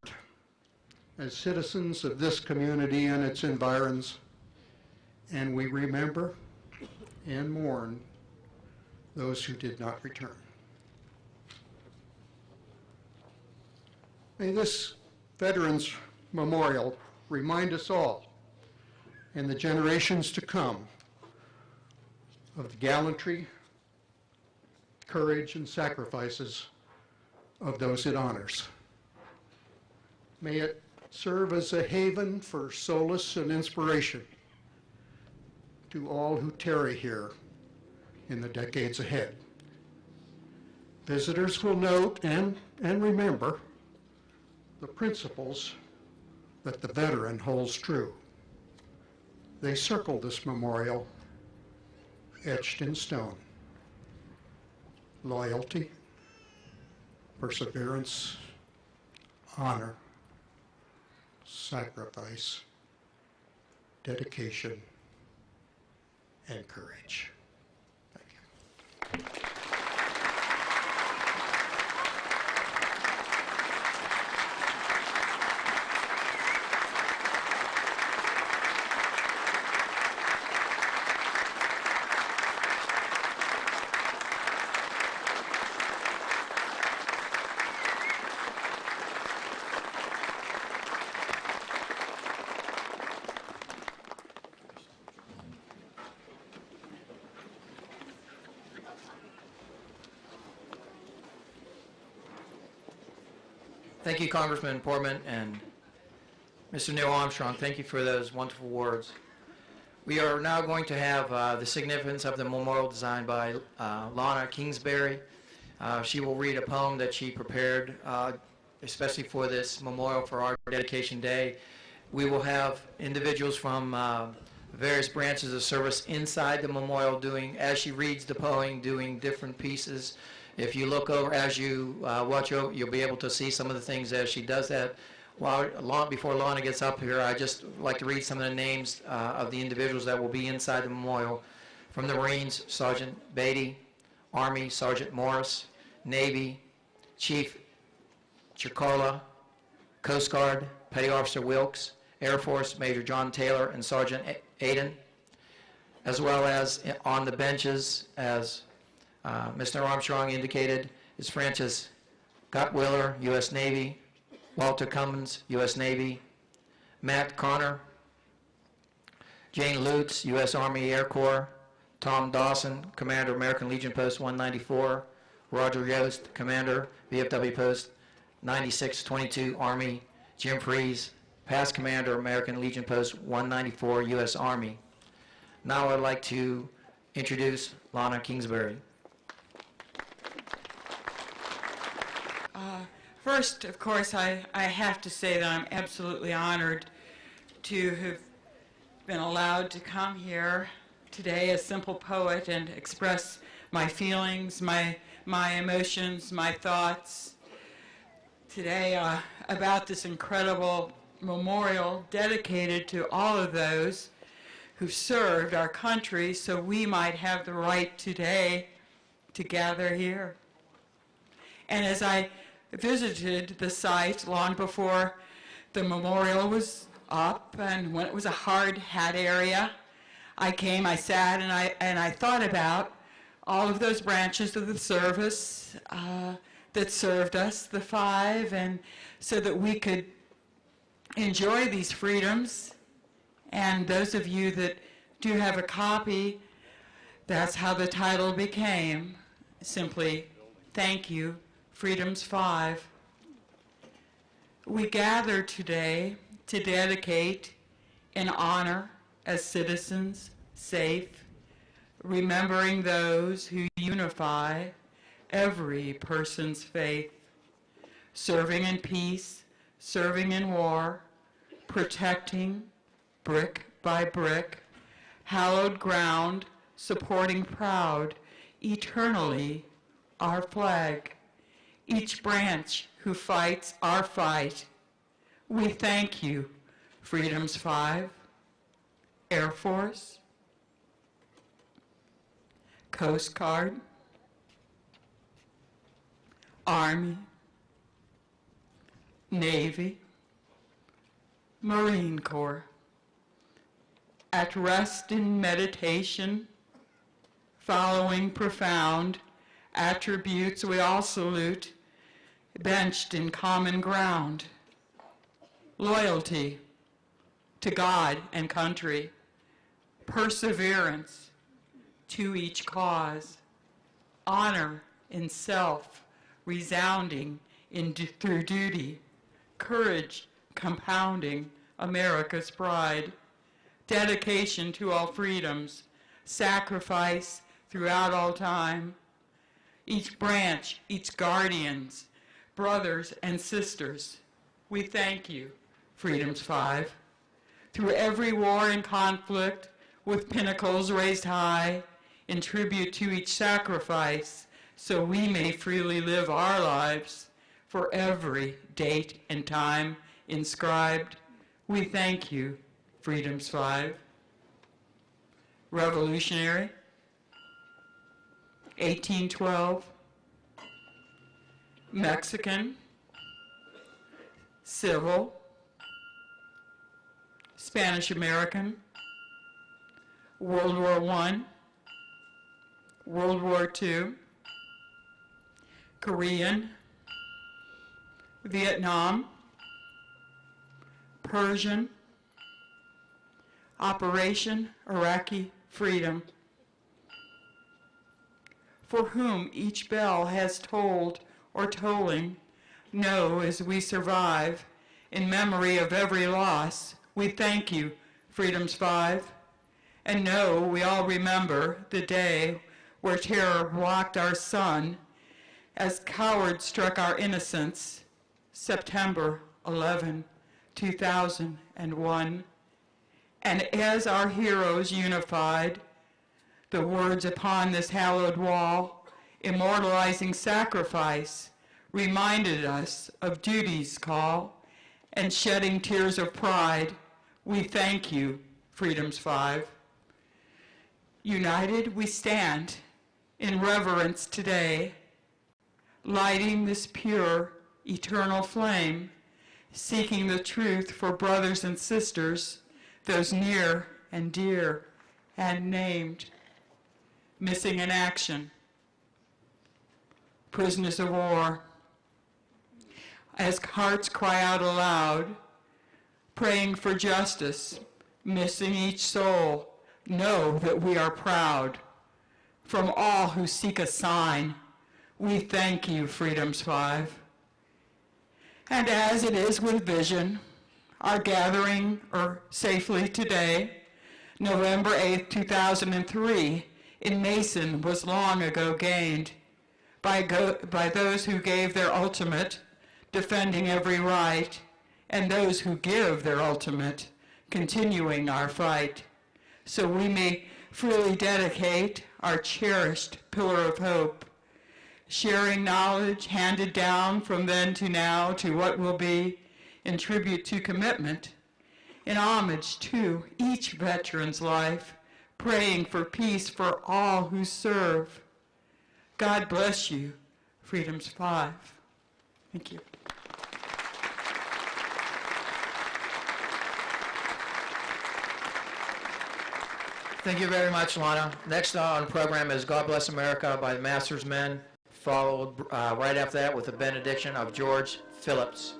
as citizens of this community and its environs, and we remember and mourn those who did not return. May this Veterans Memorial remind us all and the generations to come of the gallantry, courage, and sacrifices of those it honors. May it serve as a haven for solace and inspiration to all who tarry here in the decades ahead. Visitors will note and remember the principles that the veteran holds true. They circle this memorial etched in stone. Loyalty, perseverance, honor, sacrifice, dedication, and courage. Thank you. Thank you, Congressman Portman and Mr. Neil Armstrong. Thank you for those wonderful words. We are now going to have the significance of the memorial designed by Lana Kingsbury. She will read a poem that she prepared especially for this memorial for our dedication day. We will have individuals from various branches of service inside the memorial doing, as she reads the poem, doing different pieces. If you look over, as you watch over, you'll be able to see some of the things as she does that. Before Lana gets up here, I just like to read some of the names of the individuals that will be inside the memorial. From the Marines, Sergeant Beatty; Army, Sergeant Morris; Navy, Chief Chicola; Coast Guard, Petty Officer Wilkes; Air Force, Major John Taylor and Sergeant Aiden, as well as on the benches, as Mr. Armstrong indicated, is Francis Gutwiller, U.S. Navy; Walter Cummins, U.S. Navy; Matt Connor; Jane Lutz, U.S. Army Air Corps; Tom Dawson, Commander, American Legion Post 194; Roger Yost, Commander, VFW Post 9622, Army; Jim Freeze, past Commander, American Legion Post 194, U.S. Army. Now I'd like to introduce Lana Kingsbury. First, of course, I have to say that I'm absolutely honored to have been allowed to come here today as simple poet and express my feelings, my emotions, my thoughts today about this incredible memorial dedicated to all of those who served our country so we might have the right today to gather here. And as I visited the site long before the memorial was up and when it was a hard hat area, I came, I sat, and I thought about all of those branches of the service that served us, the five, and so that we could enjoy these freedoms. And those of you that do have a copy, that's how the title became, simply, Thank You, Freedoms 5. We gather today to dedicate in honor as citizens, safe, remembering those who unify every person's faith, serving in peace, serving in war, protecting brick by brick, hallowed ground, supporting proud, eternally our flag. Each branch who fights our fight, we thank you, Freedoms 5, Air Force, Coast Guard, Army, Navy, Marine Corps. At rest in meditation, following profound attributes we all salute, benched in common ground. Loyalty to God and country, perseverance to each cause, honor in self, resounding through duty, courage compounding America's pride, dedication to all freedoms, sacrifice throughout all time. Each branch, each guardians, brothers and sisters, we thank you, Freedoms 5. Through every war and conflict, with pinnacles raised high, in tribute to each sacrifice, so we may freely live our lives for every date and time inscribed, We thank you, Freedom's 5. Revolutionary, 1812. Mexican, Civil, Spanish American, World War I, World War II, Korean, Vietnam, Persian, Operation Iraqi Freedom, for whom each bell has tolled or tolling, know as we survive, in memory of every loss, we thank you, Freedom's 5, and know we all remember the day where terror blocked our sun as cowards struck our innocence, September 11, 2001. And as our heroes unified, the words upon this hallowed wall, immortalizing sacrifice, reminded us of duty's call, and shedding tears of pride, we thank you, Freedom's 5. United we stand in reverence today, lighting this pure, eternal flame, seeking the truth for brothers and sisters, those near and dear and named, missing in action, prisoners of war. As hearts cry out aloud, praying for justice, missing each soul, know that we are proud. From all who seek a sign, we thank you, Freedom's 5. And as it is with vision, our gathering safely today, November 8, 2003, in Mason was long ago gained by those who gave their ultimate, defending every right, and those who give their ultimate, continuing our fight. So we may freely dedicate our cherished pillar of hope, sharing knowledge handed down from then to now to what will be, in tribute to commitment, in homage to each veteran's life, praying for peace for all who serve. God bless you, Freedom's 5. Thank you. Thank you very much, Lana. Next on the program is God Bless America by the Masters Men, followed right after that with the benediction of George Phillips.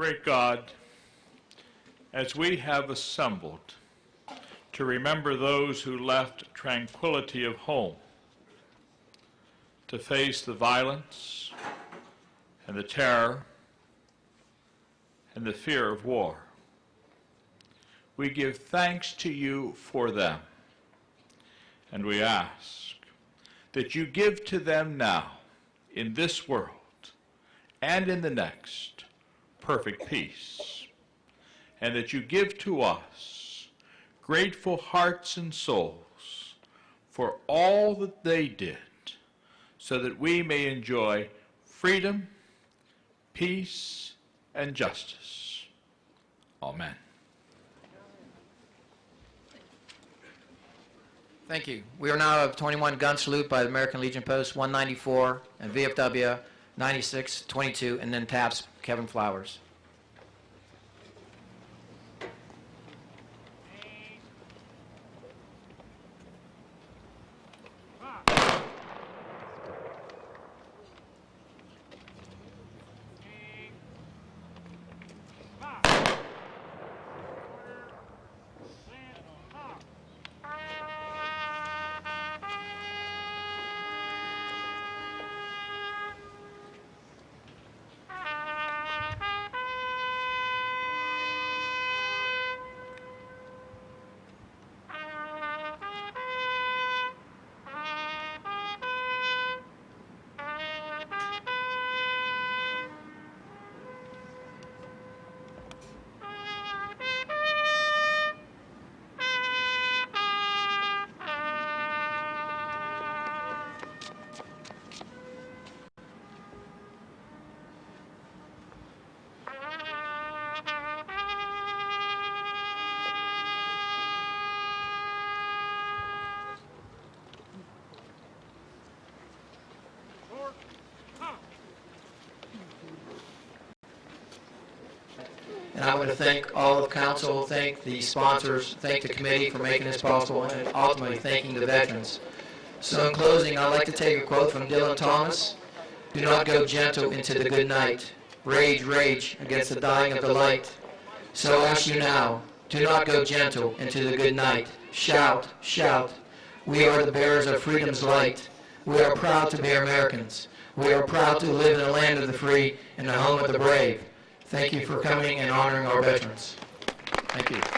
Great God, as we have assembled to remember those who left tranquility of home to face the violence and the terror and the fear of war, we give thanks to you for them, and we ask that you give to them now, in this world and in the next, perfect peace, and that you give to us grateful hearts and souls for all that they did, so that we may enjoy freedom, peace, and justice. Amen. Thank you. We are now of 21 gun salute by the American Legion Post 194 and VFW 9622, and then taps Kevin Flowers. And I want to thank all of council, thank the sponsors, thank the committee for making this possible, and ultimately thanking the veterans. So in closing, I'd like to take a quote from Dylan Thomas. Do not go gentle into the good night. Rage, rage against the dying of the light. So ask you now, do not go gentle into the good night. Shout, shout. We are the bearers of freedom's light. We are proud to be Americans. We are proud to live in the land of the free and the home of the brave. Thank you for coming and honoring our veterans. Thank you.